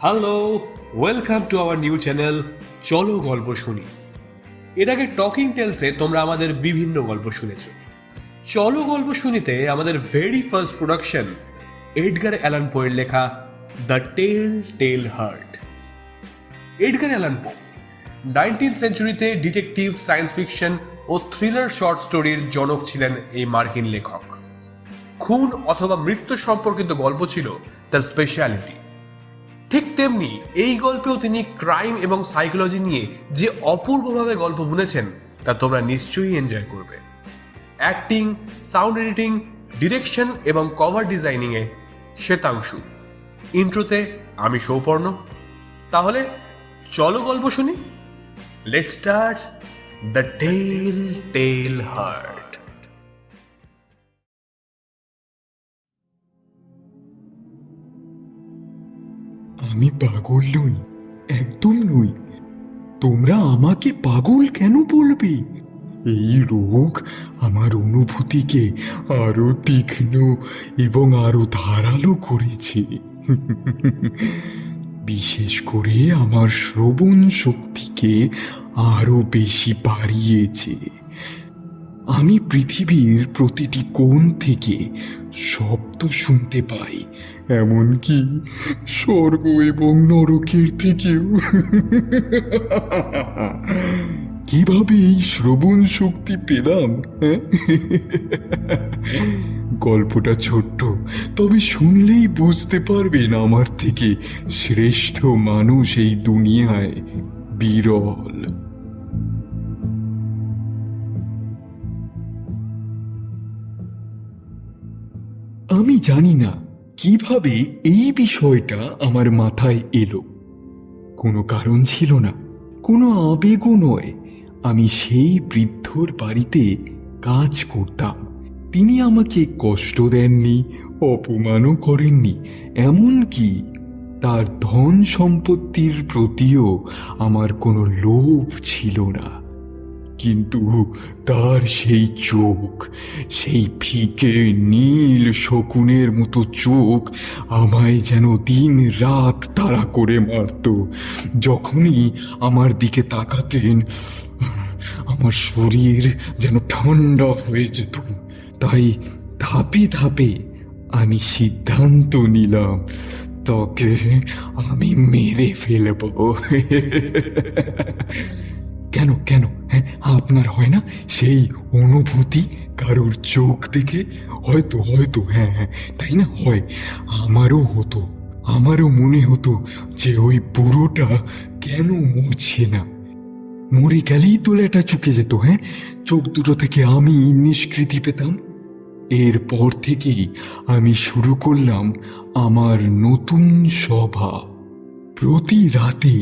Hello, welcome to our new channel চলো গল্প শুনি। এর আগে টকিং টেলসে তোমরা আমাদের বিভিন্ন গল্প শুনেছ। চলো গল্প শুনিতে আমাদের very first production Edgar Allan পোয়ের লেখা the tell tale heart. Edgar Allan Poe 19th সেঞ্চুরিতে ডিটেকটিভ, সায়েন্স ফিকশন ও থ্রিলার শর্ট স্টোরির জনক ছিলেন এই মার্কিন লেখক। খুন অথবা মৃত্যু সম্পর্কিত গল্প ছিল তার স্পেশালিটি। ঠিক তেমনি এই গল্পেও তিনি ক্রাইম এবং সাইকোলজি নিয়ে যে অপূর্বভাবে গল্প বুনেছেন তা তোমরা নিশ্চয়ই এনজয় করবে। অ্যাক্টিং, সাউন্ড এডিটিং, ডিরেকশন এবং কভার ডিজাইনিংয়ে শ্বেতাংশু, ইন্ট্রোতে আমি সৌপর্ণ। তাহলে চলো গল্প শুনি। Let's start the tell tale heart. আমি পাগল নই, একদম নই। তোমরা আমাকে পাগল কেন বলবে? এই রোগ আমার অনুভূতিকে আরো তীক্ষ্ণ এবং আরো ধারালো করেছে। বিশেষ করে আমার শ্রবণ শক্তিকে আরো বেশি বাড়িয়েছে। আমি পৃথিবীর প্রতিটি কোণ থেকে শব্দ শুনতে পাই, এমনকি স্বর্গ এবং নরকের থেকেও। কিভাবে এই শ্রবণ শক্তি পেলাম? গল্পটা ছোট্ট, তবে শুনলেই বুঝতে পারবেন আমার থেকে শ্রেষ্ঠ মানুষ এই দুনিয়ায় বিরল। আমি জানি না কিভাবে এই বিষয়টা আমার মাথায় এলো। কোনো কারণ ছিল না, কোনো আবেগও নয়। আমি সেই বৃদ্ধর বাড়িতে কাজ করতাম। তিনি আমাকে কষ্ট দেননি, অপমানও করেননি, এমনকি তার ধন সম্পত্তির প্রতিও আমার কোনো লোভ ছিল না। কিন্তু তার সেই চোখ, সেই ফিকে নীল শকুনের মতো চোখ আমায় যেন দিন রাত তাড়া করে মারত। যখনই আমার দিকে তাকাতেন আমার শরীর যেন ঠান্ডা হয়ে যেত। তাই ধাপে ধাপে আমি সিদ্ধান্ত নিলাম তাকে আমি মেরে ফেলব। কেন কেন হ্যাঁ, আপনার হয় না সেই অনুভূতি কারোর চোখ দেখে? হয়তো হয়তো হ্যাঁ হ্যাঁ, তাই না? হয়, আমারও হতো। আমারও মনে হতো যে ওই বুড়োটা কেন মরছে না। মরে গেলেই তোলাটা চুকে যেত। হ্যাঁ, চোখ দুটো থেকে আমি নিষ্কৃতি পেতাম। এরপর থেকেই আমি শুরু করলাম আমার নতুন স্বভাব। প্রতি রাতে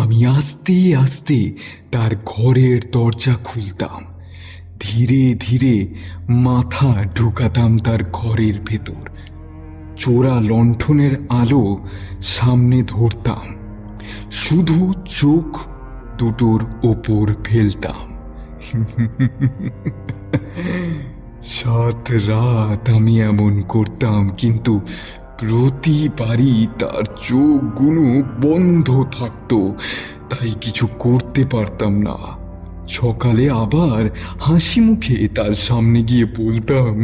আমি আস্তে আস্তে তার ঘরের দরজা খুলতাম, ধীরে ধীরে মাথা ঢুকাতাম তার ঘরের ভেতর। চোরা লণ্ঠনের আলো সামনে ধরতাম, শুধু চোখ দুটোর ওপর ফেলতাম। 7 রাত আমি এমন করতাম, কিন্তু প্রতিবারই তার চোখগুলো বন্ধ থাকতো, তাই কিছু করতে পারতাম না। সকালে আবার হাসি মুখে তার সামনে গিয়ে বলতাম,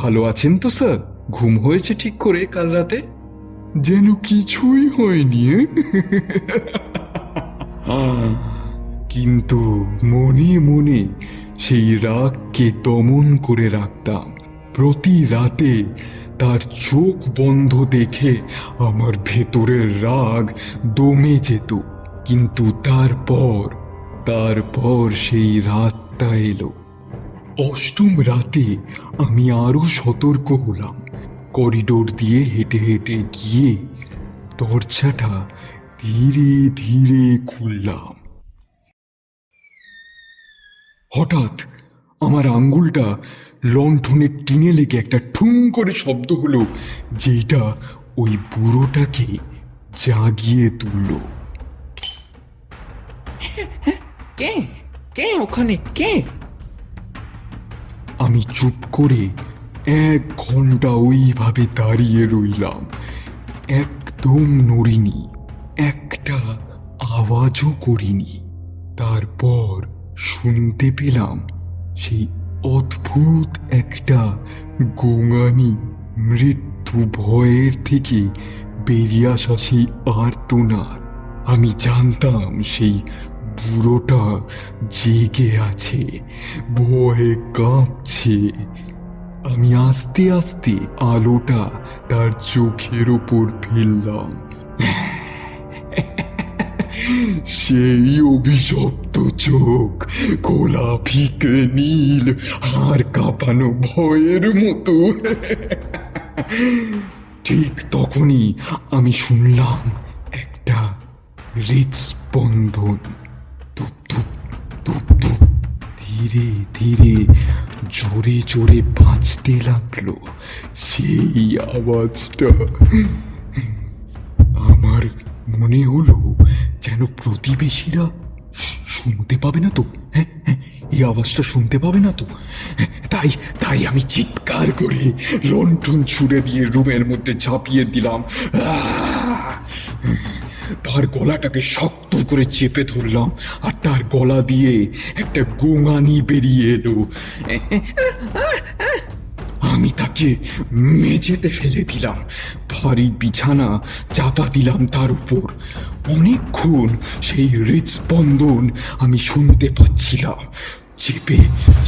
ভালো আছেন তো স্যার? ঘুম হয়েছে ঠিক করে কাল রাতে? যেন কিছুই হয়নি। কিন্তু মনে মনে সেই রাগকে দমন করে রাখতাম। প্রতি রাতে তার চোখ বন্ধ দেখে আমার ভেতরের রাগ দমে যেত। কিন্তু তারপর সেই রাতটা এলো। 8ম রাতে আমি আরো সতর্ক হলাম। করিডোর দিয়ে হেঁটে হেঁটে গিয়ে দরজাটা ধীরে ধীরে খুললাম। হঠাৎ আমার আঙ্গুলটা লণ্ঠনের টিনে লেগে একটা ঠুং করে শব্দ হলো, যেটা ওই বুড়োটাকে জাগিয়ে তুলল। কে কে ওখানে কে? আমি চুপ করে 1 ঘন্টা ওইভাবে দাঁড়িয়ে রইলাম। একদম নড়িনি, একটা আওয়াজও করিনি। তারপর শুনতে পেলাম সেই অদ্ভুত একটা গোঙানি, মৃত্যু ভয়ের থেকে বেরিয়ে আসা সেই আর্তনাদ। আমি জানতাম সেই বুড়োটা জেগে আছে, ভয়ে কাঁপছে। আমি আস্তে আস্তে আলোটা তার চোখের ওপর ফেললাম। সেই অভিশপ্ত চোখ, খোলা ফিকে নীল, হাড় কাঁপানো ভয়ের মতো। ঠিক তখনই আমি শুনলাম একটা হৃদস্পন্দন, ধুপ ধুপ ধুপ ধুপ, ধীরে ধীরে জোরে জোরে বাজতে লাগলো। সেই আওয়াজটা আমার মনে হলো যেন প্রতিবেশীরা শুনতে পাবে না তো। হ্যাঁ হ্যাঁ, এই আওয়াজটা শুনতে পাবে না তো। তাই তাই আমি চিৎকার করে লণ্ঠন ছুড়ে দিয়ে রুমের মধ্যে ঝাঁপিয়ে দিলাম। তার গলাটাকে শক্ত করে চেপে ধরলাম, আর তার গলা দিয়ে একটা গোঙানি বেরিয়ে এলো। আমি তাকে মেঝেতে ফেলে দিলাম, ভারী বিছানা চাপা দিলাম তার উপর। অনেকক্ষণ সেই হৃদস্পন্দন আমি শুনতে পাচ্ছিলাম। চেপে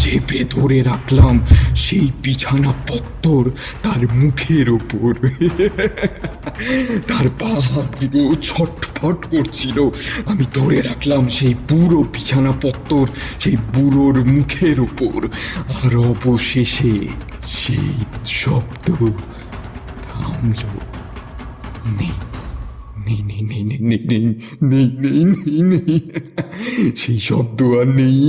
চেপে ধরে রাখলাম সেই বিছানা পত্তর তার মুখের ওপর। তার পা হাতগুলো ছটফট করছিল। আমি ধরে রাখলাম সেই বুড়ো বিছানা পত্তর সেই বুড়োর মুখের ওপর। আর অবশেষে সেই শব্দ থামলো। নেই নেই নেই নেই নেই নেই নেই নেই নেই নেই নেই, সেই শব্দ আর নেই।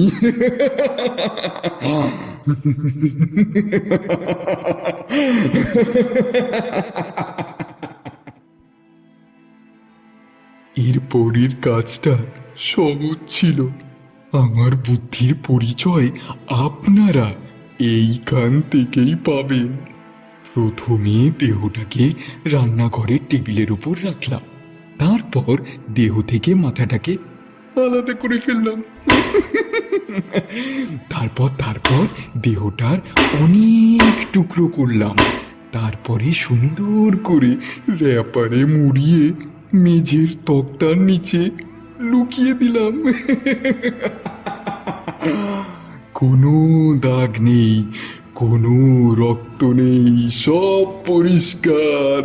এরপরের কাজটা সহজ ছিল। আমার বুদ্ধির পরিচয় আপনারা এইখান থেকেই পাবেন। প্রথমে দেহটাকে রান্নাঘরের টেবিলের উপর রাখলাম, তারপর দেহ থেকে মাথাটাকে আলাদা করে ফেললাম। তারপর দেহটার অনেক টুকরো করলাম, তারপরে সুন্দর করে র্যাপারে মুড়িয়ে মেঝের তক্তার নিচে লুকিয়ে দিলাম। কোনো দাগ নেই, কোনো রক্ত নেই, সব পরিষ্কার।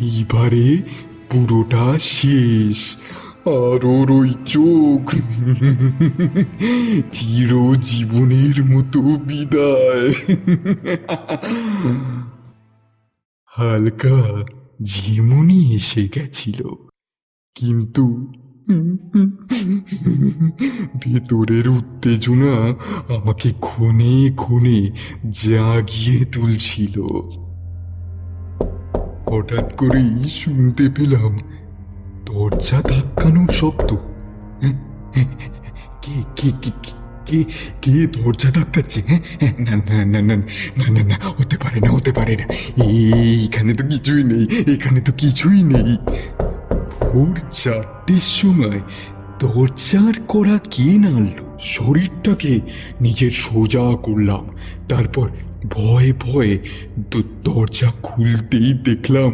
এইবারে পুরোটা শেষ। আর ওর ওই চোখ চিরজীবনের মতো বিদায়। হালকা ঝিমুনি এসে গেছিল, কিন্তু ভেতরের উত্তেজনা আমাকে ক্ষণে ক্ষণে জাগিয়ে তুলছিল। হঠাৎ করেই শুনতে পেলাম দরজা ধাক্কানোর শব্দ। কে কে কে কে কে দরজা ধাক্কাচ্ছে? না না না না না না না, হতে পারে না, হতে পারে না। এইখানে তো কিছুই নেই, এখানে তো কিছুই নেই। ভোর 4টের সময় দরজার করা কে নাড়ল? শরীরটাকে নিজের সোজা করলাম, তারপর ভয়ে ভয়ে দরজা খুলতেই দেখলাম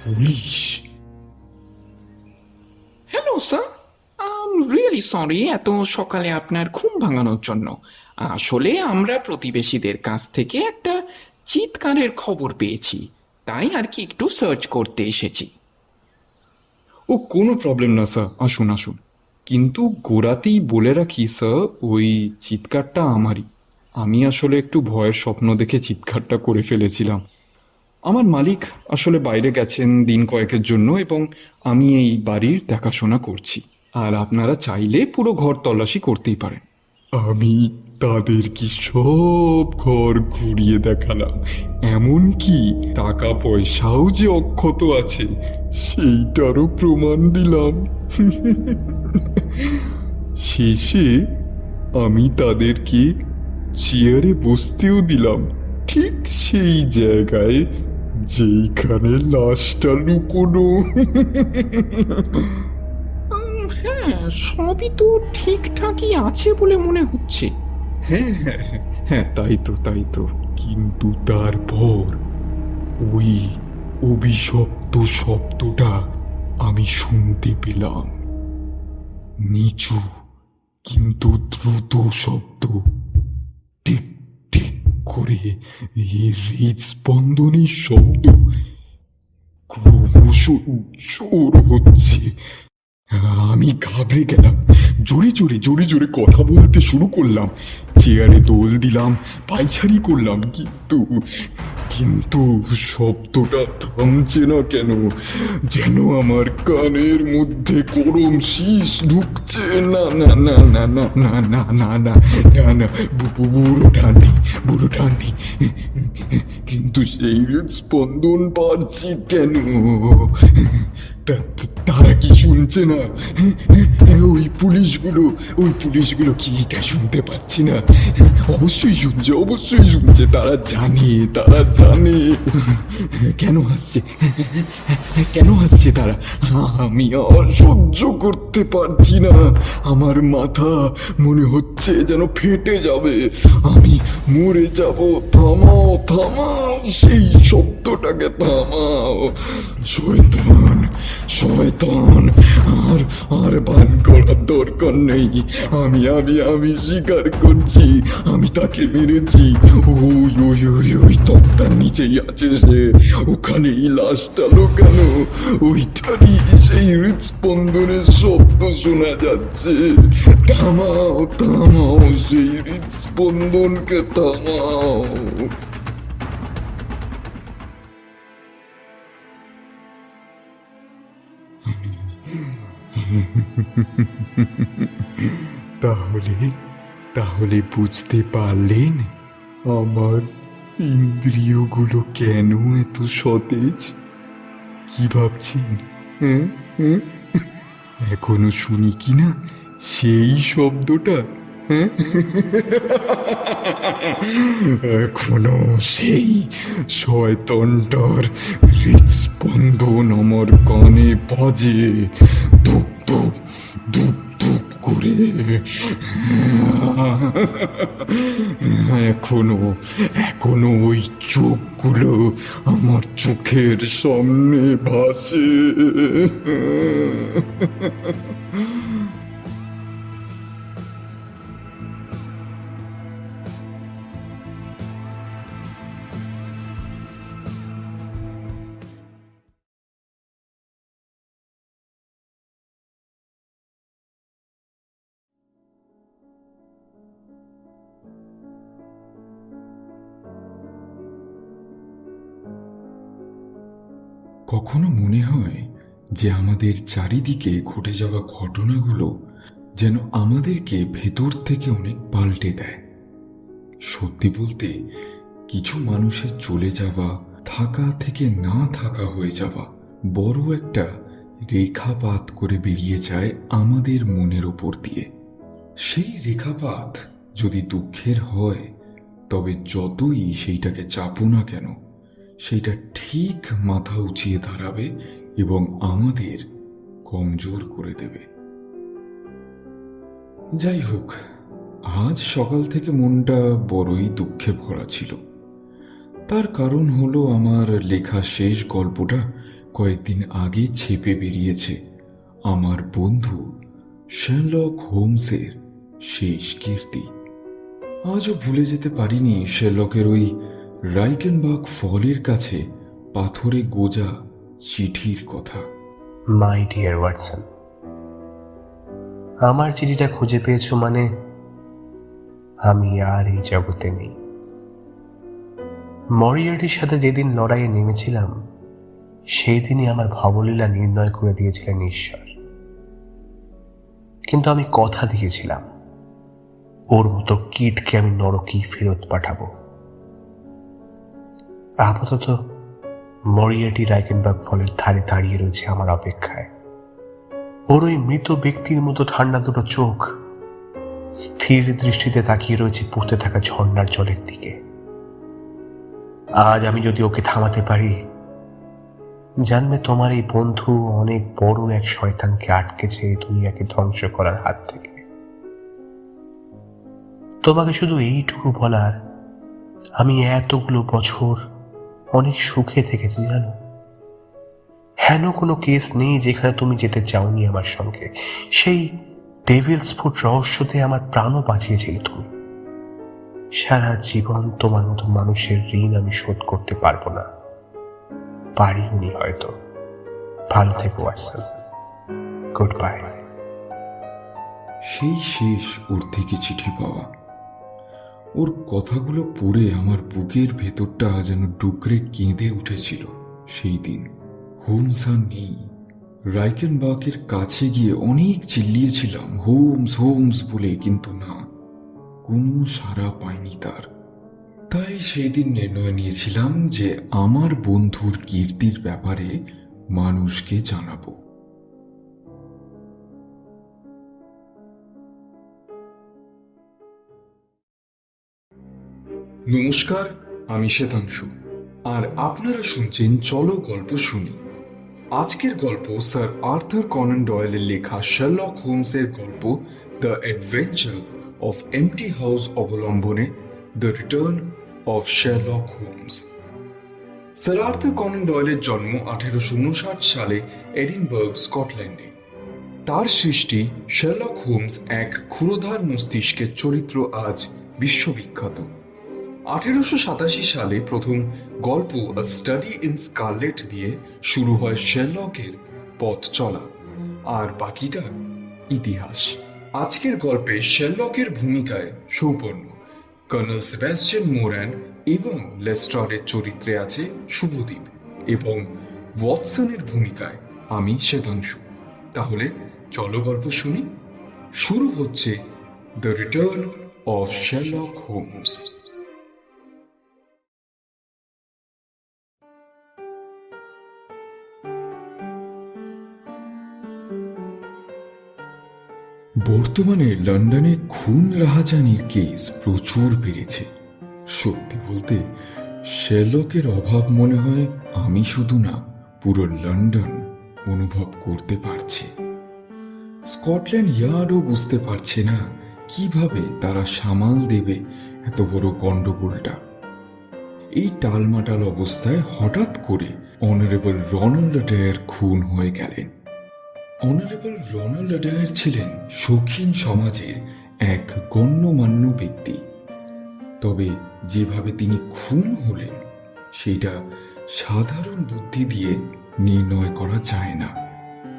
police. Hello sir, I really sorry এত সকালে আপনার ঘুম ভাঙানোর জন্য। আসলে আমরা প্রতিবেশীদের কাছ থেকে একটা চিৎকারের খবর পেয়েছি, তাই আর কি একটু সার্চ করতে এসেছি। ও কোনো প্রবলেম না স্যার, আসুন আসুন। কিন্তু গোড়াতেই বলে রাখি স্যার, ওই চিৎকারটা আমারই। আমি আসলে একটু ভয়ের স্বপ্ন দেখে চিৎকারটা করে ফেলেছিলাম। আমার মালিক আসলে বাইরে গেছেন দিন কয়েকের জন্য, এবং আমি এই বাড়ির দেখাশোনা করছি। আর আপনারা চাইলে পুরো ঘর তল্লাশি করতেই পারেন। আমি তাদেরকে সব ঘর ঘুরিয়ে দেখালাম, এমনকি টাকা পয়সাও যে অক্ষত আছে সেইটারও প্রমাণ দিলাম। শেষে আমি তাদেরকে চেয়ারে বসতেও দিলাম, ঠিক সেই জায়গায় যেইখানে লাশটা লুকোনো। হ্যাঁ, সবই তো ঠিকঠাকই আছে বলে মনে হচ্ছে। হ্যাঁ হ্যাঁ হ্যাঁ, হ্যাঁ, তাই তো তাই তো। কিন্তু তারপর ওই অভিশপ্ত শব্দটা আমি শুনতে পেলাম। নিচু কিন্তু দ্রুত শব্দ, টিক টিক করে হৃদস্পন্দনের শব্দ ক্রমশ জোর হচ্ছে। আমি ঘাবড়ে গেলাম। জোরে জোরে জোরে জোরে কথা বলতে শুরু করলাম, চেয়ারে দোল দিলাম, পায়চারি করলাম, কিন্তু কিন্তু শব্দটা থামছে না কেন? যেন আমার কানের মধ্যে গরম শীষ ঢুকছে। না না না না না না না না না না না, বুড়ো টানি। কিন্তু সেই হৃদস্পন্দন পারছি কেন? তারা কি শুনছে না? ওই পুলিশগুলো কি এটা শুনতে পাচ্ছি না? অবশ্যই শুনছে। তারা জানে। কেন হাসছে তারা? আমি আর সহ্য করতে পারছি না। আমার মাথা মনে হচ্ছে যেন ফেটে যাবে, আমি মরে যাব। থামাও সেই শব্দটাকে, থামাও। শয়তান, আর ভান করার দরকার নেই। আমি স্বীকার করছি, আমি তাকে মেরেছি। ওই তক্তার নিচেই আছে সে, ওখানেই লাশটা লুকানো। ওইটারই সেই হৃদস্পন্দনের শব্দ শোনা যাচ্ছে। থামাও সেই হৃদস্পন্দনকে, থামাও। তাহলে বুঝতে পারলেন আমার ইন্দ্রিয়গুলো কেন এত সতেজ? কি ভাবছেন? হ্যাঁ হ্যাঁ, এখনো শুনি কিনা সেই শব্দটা? হ্যাঁ, এখনো সেই শয়তানটার হৃদস্পন্দন আমার কানে বাজে, ধুপ ধুপ ধুপ ধুপ করে। এখনো ওই চোখগুলো আমার চোখের সামনে ভাসে। কখনো মনে হয় যে আমাদের চারিদিকে ঘটে যাওয়া ঘটনাগুলো যেন আমাদেরকে ভেতর থেকে অনেক পাল্টে দেয়। সত্যি বলতে, কিছু মানুষের চলে যাওয়া, থাকা থেকে না থাকা হয়ে যাওয়া বড় একটা রেখাপাত করে বেরিয়ে যায় আমাদের মনের ওপর দিয়ে। সেই রেখাপাত যদি দুঃখের হয়, তবে যতই সেইটাকে চাপো না কেন, সেইটা ঠিক মাথা উঁচিয়ে দাঁড়াবে এবং আমাদের কমজোর করে দেবে। যাই হোক, আজ সকাল থেকে মনটা বড়ই দুঃখে ভরা ছিল। তার কারণ হলো, আমার লেখা শেষ গল্পটা কয়েকদিন আগে ছেপে বেরিয়েছে আমার বন্ধু শার্লক হোমসের শেষ কীর্তি। আজও ভুলে যেতে পারিনি শার্লকের ওই রাইকেনবার্গ ফলের কাছে পাথরে গোজা চিঠির কথা। মাই ডিয়ার ওয়াটসন, আমার চিঠিটা খুঁজে পেয়েছো মানে আমি আর এই জগতে নেই। মরিয়ার্টির সাথে যেদিন লড়াইয়ে নেমেছিলাম, সেই দিনই আমার ভবলীলা নির্ণয় করে দিয়েছিলেন ঈশ্বর। কিন্তু আমি কথা দিয়েছিলাম, ওর মতো কীটকে আমি নরকেই ফেরত পাঠাবো। আপাতত মরিয়ার্টি রাইকেনবার্গ ফলের ধারে দাঁড়িয়ে রয়েছে আমার অপেক্ষায়। ওর ওই মৃত ব্যক্তির মতো ঠান্ডা দুটো চোখ স্থির দৃষ্টিতে তাকিয়ে রয়েছে পড়তে থাকা ঝর্ণার জলের দিকে। আজ আমি যদি ওকে থামাতে পারি, জানবে তোমার এই বন্ধু অনেক বড় এক শয়তানকে আটকেছে এই দুনিয়াকে ধ্বংস করার হাত থেকে। তোমাকে শুধু এইটুকু বলার, আমি এতগুলো বছর অনেক সুখে থেকেছি জানো। হেন কোনো কেস নেই যেখানে তুমি যেতে চাওনি আমার সঙ্গে। সেই ডেভিলস ফুড রহস্যতে আমার প্রাণও বাঁচিয়েছিলে তুমি। সারা জীবন তোমার মতো মানুষের ঋণ আমি শোধ করতে পারবো না, পারিনি হয়তো। ভালো থেকো ওয়াটসন, গুড বাই। সেই শেষ ওর থেকে চিঠি পাওয়া। ওর কথাগুলো পড়ে আমার বুকের ভেতরটা যেন ডুকরে কেঁদে উঠেছিল। সেই দিন হোমস আর নেই। রাইকেনবার্গের কাছে গিয়ে অনেক চিল্লিয়েছিলাম হোমস হোমস বলে, কিন্তু না, কোনো সাড়া পায়নি তার। তাই সেই দিন নির্ণয় নিয়েছিলাম যে আমার বন্ধুর কীর্তির ব্যাপারে মানুষকে জানাবো। নমস্কার, আমি শ্বেতাংশু, আর আপনারা শুনছেন চলো গল্প শুনি। আজকের গল্প স্যার আর্থার কনান ডয়েলের লেখা শার্লক হোমসের গল্প the adventure of empty house অবলম্বনে the return of Sherlock Holmes. Sir Arthur Conan ডয়েলের জন্ম 1859 সালে এডিনবার্গ, স্কটল্যান্ডে। তার সৃষ্টি শার্লক হোমস এক ক্ষুরধার মস্তিষ্কের চরিত্র আজ বিশ্ববিখ্যাত। 1887 সালে প্রথম গল্প আ স্টাডি ইন স্কারলেট দিয়ে শুরু হয় শার্লকের পথ চলা, আর বাকিটা ইতিহাস। আজকের গল্পে শার্লকের ভূমিকায় সৌপর্ণ, কর্নেল সেবাস্টিয়ান মোরান এবং লেস্ট্রারের চরিত্রে আছে শুভদীপ, এবং ওয়াটসনের ভূমিকায় আমি শ্বেতাংশু। তাহলে চলো গল্প শুনি। শুরু হচ্ছে the return of Sherlock Holmes. বর্তমানে লন্ডনে খুন রাহাজানির কেস প্রচুর বেড়েছে। সত্যি বলতে শার্লকের অভাব মনে হয় আমি শুধু না, পুরো লন্ডন অনুভব করতে পারছে। স্কটল্যান্ড ইয়ার্ডও বুঝতে পারছে না কিভাবে তারা সামাল দেবে এত বড় গন্ডগোলটা। এই টালমাটাল অবস্থায় হঠাৎ করে অনারেবল রোনাল্ড অ্যাডায়ার খুন হয়ে গেলেন। অনারেবল রোনাল্ড অ্যাডায়ার ছিলেন শৌখিন সমাজের এক গণ্যমান্য ব্যক্তি, তবে যেভাবে তিনি খুন হলেন সেটা সাধারণ বুদ্ধি দিয়ে নির্ণয় করা যায় না।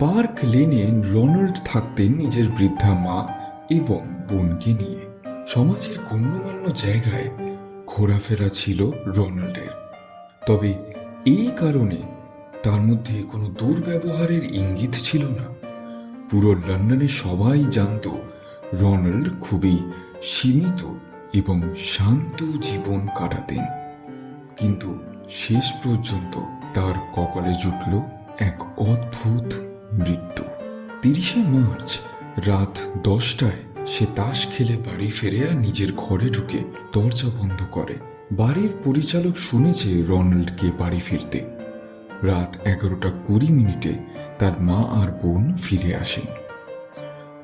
পার্ক লেনে রোনাল্ড থাকতেন নিজের বৃদ্ধা মা এবং বোনকে নিয়ে। সমাজের গণ্যমান্য জায়গায় ঘোরাফেরা ছিল রোনাল্ডের, তবে এই কারণে তার মধ্যে কোনো দুর্ব্যবহারের ইঙ্গিত ছিল না। পুরো লন্ডনে সবাই জানত রোনাল্ড খুবই সীমিত এবং শান্ত জীবন কাটাতেন, কিন্তু শেষ পর্যন্ত তার কপালে জুটল এক অদ্ভুত মৃত্যু। 30শে মার্চ রাত 10টায় সে তাস খেলে বাড়ি ফিরে আর নিজের ঘরে ঢুকে দরজা বন্ধ করে। বাড়ির পরিচালক শুনেছে রোনাল্ডকে বাড়ি ফিরতে। রাত 11:20 তার মা আর বোন ফিরে আসেন।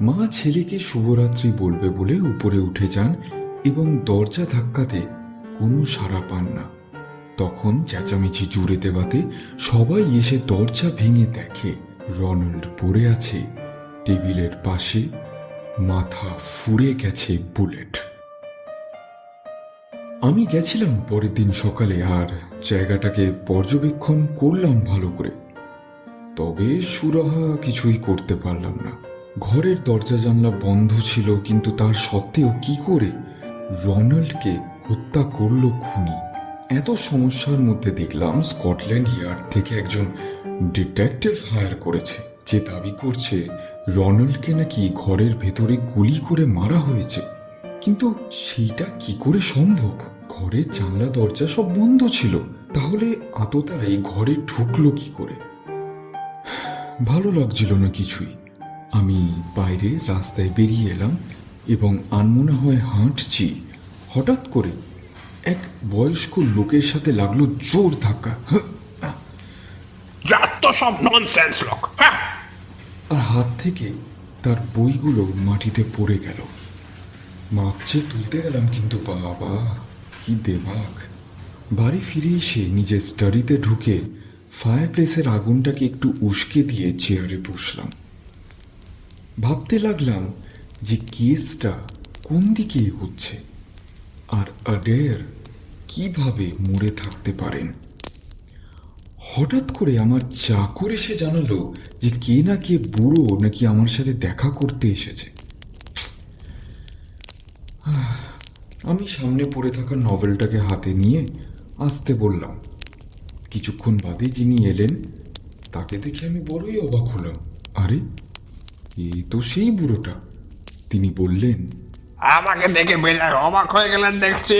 মা ছেলেকে শুভরাত্রি বলবে বলে উপরে উঠে যান এবং দরজা ধাক্কাতে কোনো সাড়া পান না। তখন চেঁচামেচি জুড়ে দেওয়াতে সবাই এসে দরজা ভেঙে দেখে রোনাল্ড পড়ে আছে টেবিলের পাশে, মাথা ফুঁড়ে গেছে বুলেট। আমি গেছিলাম পরের দিন সকালে আর জায়গাটাকে পর্যবেক্ষণ করলাম ভালো করে, তবে সুরাহা কিছুই করতে পারলাম না। ঘরের দরজা জানলা বন্ধ ছিল, কিন্তু তার সত্ত্বেও কি করে রোনাল্ডকে হত্যা করলো খুনি? এত সমস্যার মধ্যে দেখলাম স্কটল্যান্ড ইয়ার্ড থেকে একজন ডিটেকটিভ হায়ার করেছে, যে দাবি করছে রোনাল্ডকে নাকি ঘরের ভেতরে গুলি করে মারা হয়েছে। কিন্তু সেইটা কি করে সম্ভব? ঘরের জানলা দরজা সব বন্ধ ছিল, তাহলে আততায়ী ঘরে ঢুকলো কি করে? ভালো লাগছিল না কিছুই। আমি বাইরে রাস্তায় বেরিয়ে এলাম এবং আনমনা হয়ে হাঁটছি। হঠাৎ করে এক বয়স্ক লোকের সাথে লাগলো জোর ধাক্কা। যা সব ননসেন্স লোক। হ্যাঁ, আর হাত থেকে তার বইগুলো মাটিতে পড়ে গেল। মাপচে তুলতে গেলাম, কিন্তু বাবা কি দেবাক! বাড়ি ফিরে এসে নিজের স্টাডিতে ঢুকে ফায়ার প্লেসের আগুনটাকে একটু উস্কে দিয়ে চেয়ারে বসলাম। ভাবতে লাগলাম যে কেসটা কোন দিকে এগোচ্ছে, আর অ্যাডের কিভাবে মরে থাকতে পারেন। হঠাৎ করে আমার চাকর এসে জানালো যে কে না কে বুড়ো নাকি আমার সাথে দেখা করতে এসেছে। আমি সামনে পড়ে থাকা নভেলটাকে হাতে নিয়ে আসতে বললাম। কিছুক্ষণ বাদে যিনি এলেন তাকে দেখে আমি বড়ই অবাক হলাম। আরে, এই তো সেই বুড়োটা। তিনি বললেন, আমাকে দেখে বেজায় অবাক হয়ে গেলেন দেখছি।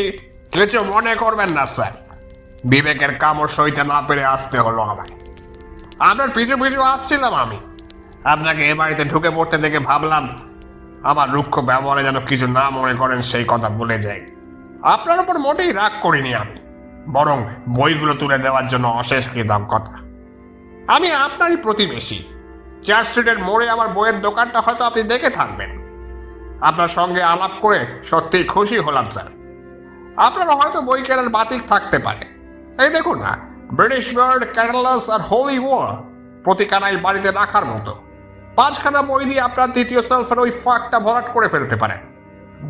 কিছু মনে করবেন না স্যার, বিবেকের কামড় সইতে না পেরে আসতে হলো আমায়। আপনার পিছু পিছু আসছিলাম আমি। আপনাকে এ বাড়িতে ঢুকে পড়তে দেখে ভাবলাম আমার রুক্ষ ব্যবহারে যেন কিছু না মনে করেন সেই কথা বলে যাই। আপনার উপর মোটেই রাগ করিনি আমি, বরং বইগুলো তুলে দেওয়ার জন্য অশেষ কৃতজ্ঞতা। আমি আপনারই প্রতিবেশী। চার্চ স্ট্রিটের মোড়ে আমার বইয়ের দোকানটা হয়তো আপনি দেখে থাকবেন। আপনার সঙ্গে আলাপ করে সত্যিই খুশি হলাম স্যার। আপনার হয়তো বই কেনার বাতিক থাকতে পারে। এই দেখুন না, ব্রিটিশ ওয়ার্ড, ক্যাটালাস আর হোলি ওয়ার প্রতিখানায় বাড়িতে রাখার মতো। 5খানা বই দিয়ে আপনার দ্বিতীয় সেলফের ওই ফাঁকটা ভরাট করে ফেলতে পারেন।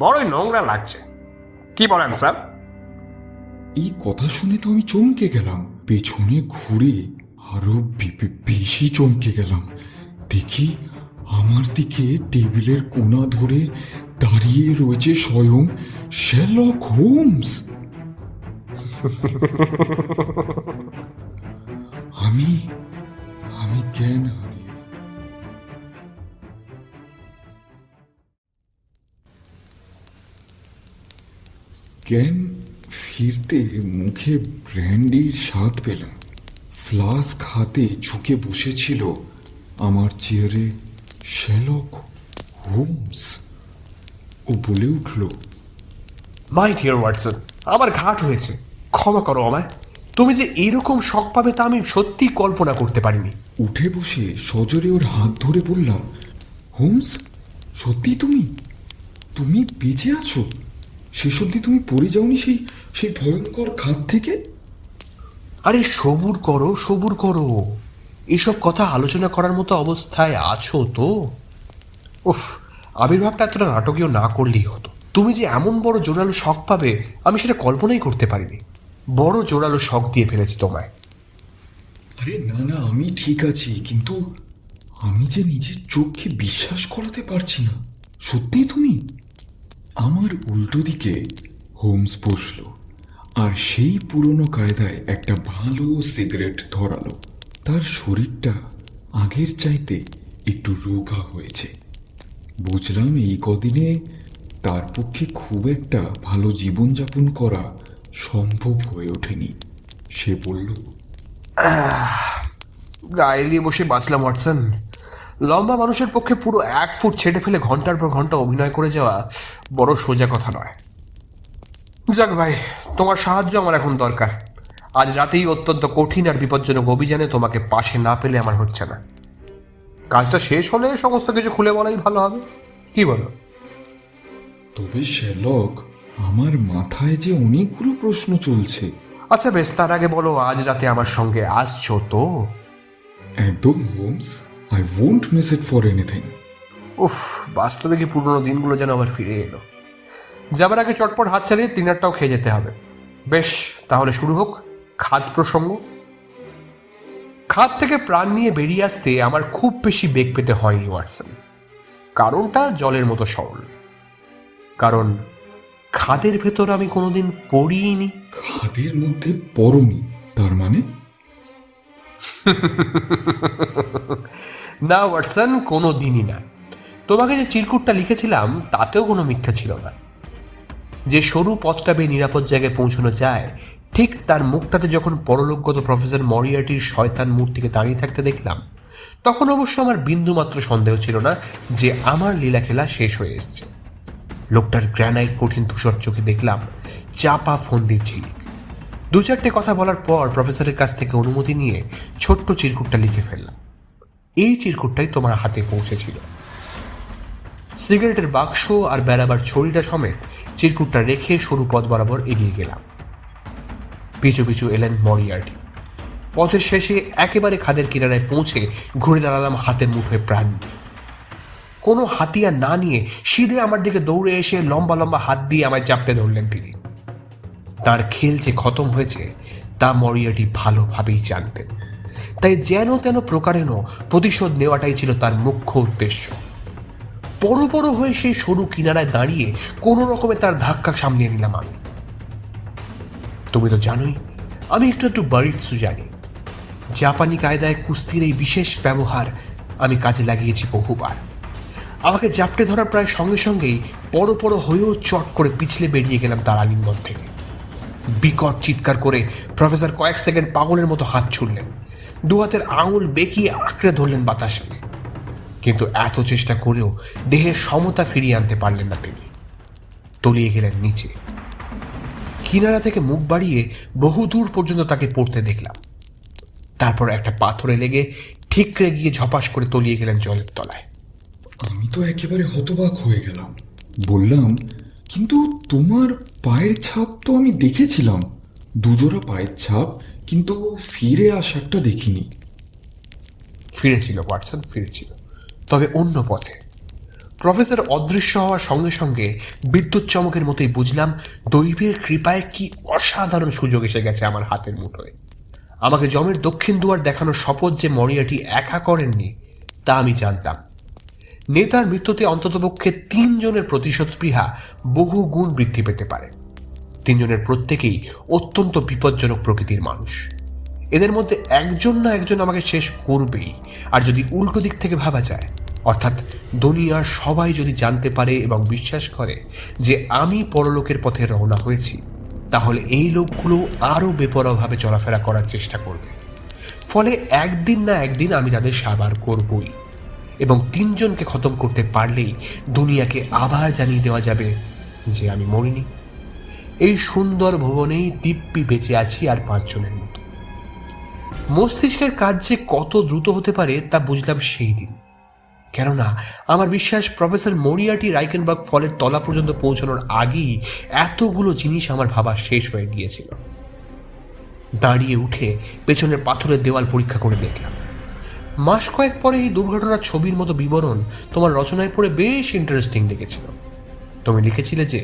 বড়ই নোংরা লাগছে, কি বলেন স্যার? এই কথা শুনে তো আমি চমকে গেলাম। পেছনে ঘুরে আরো বেশি চমকে গেলাম। দেখি আমার দিকে টেবিলের কোণা ধরে দাঁড়িয়ে রয়েছে স্বয়ং শেরলক হোমস। আমি জ্ঞান হারিয়ে জ্ঞান ফিরতে মুখে ব্র্যান্ডির স্বাদ পেলাম। ফ্লাস্ক হাতে ঝুঁকে বসেছিল আমার চেয়ারে শেরলক হোমস। ও বলে উঠল, মাই ডিয়ার ওয়াটসন, আমার ঘাট হয়েছে, ক্ষমা করো আমায়। তুমি যে এরকম শখ পাবে তা আমি সত্যি কল্পনা করতে পারিনি। উঠে বসে সজোরে ওর হাত ধরে বললাম, হোমস, সত্যি তুমি বেঁচে আছো? শেষ অবধি তুমি পড়ে যাওনি সেই ভয়ঙ্কর খাত থেকে? আরে সবুর করো, সবুর করো। এসব কথা আলোচনা করার মতো অবস্থায় আছো তো? উফ, আবির্ভাবটা এতটা নাটকীয় না করলেই হতো। তুমি যে এমন বড় জোরালো শখ পাবে আমি সেটা কল্পনাই করতে পারিনি। বড় জোরালো শখ দিয়ে ফেলেছি তোমায়। আরে না, আমি ঠিক আছি, কিন্তু আমি যে নিজের চোখকে বিশ্বাস করাতে পারছি না। সত্যি তুমি? আমার উল্টো দিকে হোমস বসল আর সেই পুরনো কায়দায় একটা ভালো সিগারেট ধরালো। তার শরীরটা আগের চাইতে একটু রোগা হয়েছে। বুঝলাম এই কদিনে তার পক্ষে খুব একটা ভালো জীবনযাপন করা সম্ভব হয়ে ওঠেনি। সে বলল, গায়ে দিয়ে বসে বাঁচলাম ওয়াটসন। লম্বা মানুষের পক্ষে পুরো 1 ফুট ছেড়ে ফেলে ঘন্টার পর ঘন্টা অভিনয় করে যাওয়া বড় সোজা কথা নয়। যাক ভাই, তোমার সাহায্য আমার এখন দরকার। আজ রাতেই অত্যন্ত কঠিন আর বিপজ্জনক অভিযানে তোমাকে পাশে না পেলে আমার হচ্ছে না। কাজটা শেষ হলে সমস্ত কিছু খুলে বলাই ভালো হবে, কি বলো? তবে শেরলক, আমার মাথায় যে অনেকগুলো প্রশ্ন চলছে। আচ্ছা বেশ, তার আগে বলো আজ রাতে আমার সঙ্গে আসছো তো? একদম Holmes, I won't miss it for anything. উফ, বাস্তবে কি পুরনো দিনগুলো যেন আবার ফিরে এলো। যাবার আগে চটপট হাত চালিয়ে ডিনারটাও খেয়ে যেতে হবে। বেশ, তাহলে শুরু হোক খাদ প্রসঙ্গ। খাদ থেকে প্রাণ নিয়ে বেরিয়ে আসতে আমার খুব বেশি বেগ পেতে হয়নি ওয়াটসন। কারণটা জলের মতো সরল। কারণ খাদের ভেতর আমি কোনোদিন পড়িনি। খাদের মধ্যে পড়নি তার মানে? না ওয়াটসন, কোনো দিনই না। তোমাকে যে চিরকুটটা লিখেছিলাম তাতেও কোনো মিথ্যা ছিল না। যে সরু পথটা বেয়ে নিরাপদ জায়গায় পৌঁছানো যায়, ঠিক তার মুখটাতে যখন পরলোকগত প্রফেসর মরিয়ার্টির শয়তান মূর্তিকে দাঁড়িয়ে থাকতে দেখলাম, তখন অবশ্য আমার বিন্দুমাত্র সন্দেহ ছিল না যে আমার লীলা খেলা শেষ হয়ে এসছে। লোকটার গ্র্যানাইট কঠিন ধূসর চোখে দেখলাম চাপা ফন্দির ঝিলিক। 2-4টে কথা বলার পর প্রফেসরের কাছ থেকে অনুমতি নিয়ে ছোট্ট চিরকুটটা লিখে ফেললাম। এই চিরকুটটাই তোমার হাতে পৌঁছেছিল। সিগারেটের বাক্স আর বেড়াবার ছড়িটা সমেত চিরকুটটা রেখে সরু পথ বরাবর এগিয়ে গেলাম। পিছু পিছু এলেন মরিয়ার্টি। পথের শেষে একেবারে খাদের কিনারায় পৌঁছে ঘুরে দাঁড়ালাম হাতের মুঠোয় প্রাণ নিয়ে। কোনো হাতিয়ার না নিয়ে সিধে আমার দিকে দৌড়ে এসে লম্বা লম্বা হাত দিয়ে আমায় চাপটে ধরলেন তিনি। তার খেল যে খতম হয়েছে তা মরিয়ার্টি ভালোভাবেই জানতেন, তাই যেন তেন প্রকারেণ প্রতিশোধ নেওয়াটাই ছিল তার মুখ্য উদ্দেশ্য। বড় বড় হয়ে সেই সরু কিনারায় দাঁড়িয়ে কোনো রকমে তার ধাক্কা সামলিয়ে নিলাম আমি। তুমি তো জানোই আমি একটু বারিৎসু জানি। জাপানি কায়দায় কুস্তির এই বিশেষ ব্যবহার আমি কাজে লাগিয়েছি বহুবার। আমাকে জাপটে ধরার প্রায় সঙ্গে সঙ্গেই বড় বড় হয়েও চট করে পিছলে বেরিয়ে গেলাম তার আলিঙ্গন থেকে। বিকট চিৎকার করে প্রফেসর কয়েক সেকেন্ড পাগলের মতো হাত ছুড়লেন, 2 হাতের আঙুল বেঁকিয়ে আঁকড়ে ধরলেন বাতাসে। কিন্তু এত চেষ্টা করেও দেহের সমতা ফিরিয়ে আনতে পারলেন না তিনি। তলিয়ে গেলেন নিচে। কিনারা থেকে মুখ বাড়িয়ে বহুদূর পর্যন্ত তাকে পড়তে দেখলাম। তারপর একটা পাথরে লেগে ঠিকরে গিয়ে ঝপাস করে তলিয়ে গেলেন জলের তলায়। আমি তো একেবারে হতবাক হয়ে গেলাম। বললাম, কিন্তু তোমার পায়ের ছাপ তো আমি দেখেছিলাম, 2 জোড়া পায়ের ছাপ, কিন্তু ফিরে আসারটা দেখিনি। ফিরেছিল ওয়াটসন, ফিরেছিল, তবে অন্য পথে। প্রফেসর অদৃশ্য হওয়ার সঙ্গে সঙ্গে বিদ্যুৎ চমকের মতোই বুঝলাম দৈবের কৃপায় কি অসাধারণ সুযোগ এসে গেছে আমার হাতের মুঠোয়। আমাকে জমের দক্ষিণ দুয়ার দেখানোর শপথ যে মরিয়াটি একা করেননি তা আমি জানতাম। নেতার মৃত্যুতে অন্ততপক্ষে 3 জনের প্রতিশোধ স্পৃহা বহু গুণ বৃদ্ধি পেতে পারে। 3 জনের প্রত্যেকেই অত্যন্ত বিপজ্জনক প্রকৃতির মানুষ। এদের মধ্যে একজন না একজন আমাকে শেষ করবেই। আর যদি উল্টো দিক থেকে ভাবা যায়, অর্থাৎ দুনিয়ার সবাই যদি জানতে পারে এবং বিশ্বাস করে যে আমি পরলোকের পথে রওনা হয়েছি, তাহলে এই লোকগুলো আরো বেপরোয়াভাবে চলাফেরা করার চেষ্টা করবে। ফলে একদিন না একদিন আমি তাদের সাবার করবই, এবং 3 জনকে খতম করতে পারলেই দুনিয়াকে আবার জানিয়ে দেওয়া যাবে যে আমি মরিনি। এই সুন্দর ভুবনেই দিব্যি বেঁচে আছি আর 5 জনের মতো। মস্তিষ্কের কাজ যে কত দ্রুত হতে পারে তা বুঝলাম সেই দিন। কেননা আমার বিশ্বাস প্রফেসর মরিয়ার্টি রাইকেনবার্গ ফলের তলা পর্যন্ত পৌঁছানোর আগেই এতগুলো জিনিস আমার ভাবা শেষ হয়ে গিয়েছিল। দাঁড়িয়ে উঠে পেছনের পাথরের দেওয়াল পরীক্ষা করে দেখলাম। মাস কয়েক পরে এই দুর্ঘটনার ছবির মতো বিবরণ তোমার রচনায় পড়ে বেশ ইন্টারেস্টিং লেগেছিল। তুমি লিখেছিলে যে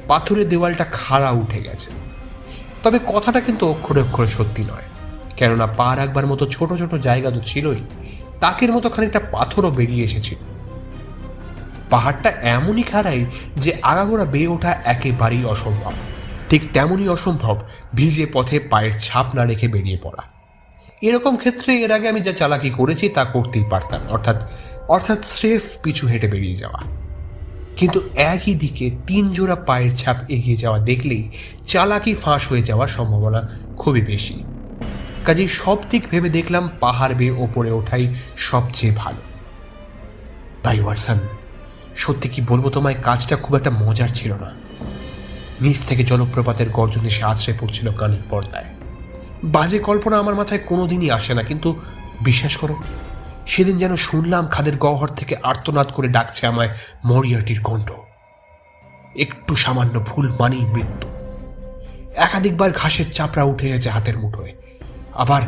পাথরের দেওয়ালটা খাড়া উঠে গেছে, তবে কথাটা কিন্তু অক্ষরে অক্ষরে সত্যি নয়। কেননা পা রাখবার মতো ছোট ছোট জায়গা তো ছিলই, তাকের মতো খানিকটা পাথরও বেরিয়ে এসেছিল। পাহাড়টা এমনই খাড়াই যে আগাগোড়া বেয়ে ওঠা একেবারেই অসম্ভব। ঠিক তেমনই অসম্ভব ভিজে পথে পায়ের ছাপ না রেখে বেরিয়ে পড়া। এরকম ক্ষেত্রে এর আগে আমি যা চালাকি করেছি তা করতেই পারতাম, অর্থাৎ স্রেফ পিছু হেঁটে বেরিয়ে যাওয়া। কিন্তু একই দিকে 3 জোড়া পায়ের ছাপ এগিয়ে যাওয়া দেখলেই চালাকি ফাঁস হয়ে যাওয়ার সম্ভাবনা খুবই বেশি। কাজেই সব দিক ভেবে দেখলাম পাহাড় বেয়ে ওপরে ওঠাই সবচেয়ে ভালো। ভাই ওয়াটসন, সত্যি কি বলবো তোমায়, কাজটা খুব একটা মজার ছিল না। নিচ থেকে জলপ্রপাতের গর্জন এসে আছড়ে পড়ছিল কানের পর্দায়। বাজে কল্পনা আমার মাথায় কোনোদিনই আসে না, কিন্তু বিশ্বাস করো, সেদিন যেন শুনলাম খাদের গহ্বর থেকে আর্তনাদ করে ডাকছে আমায় মরিয়ার্টির কণ্ঠ। একটু সামান্য ভুল মানেই মৃত্যু। একাধিকবার ঘাসের চাপড়া উঠে গেছে হাতের মুঠোয়, আবার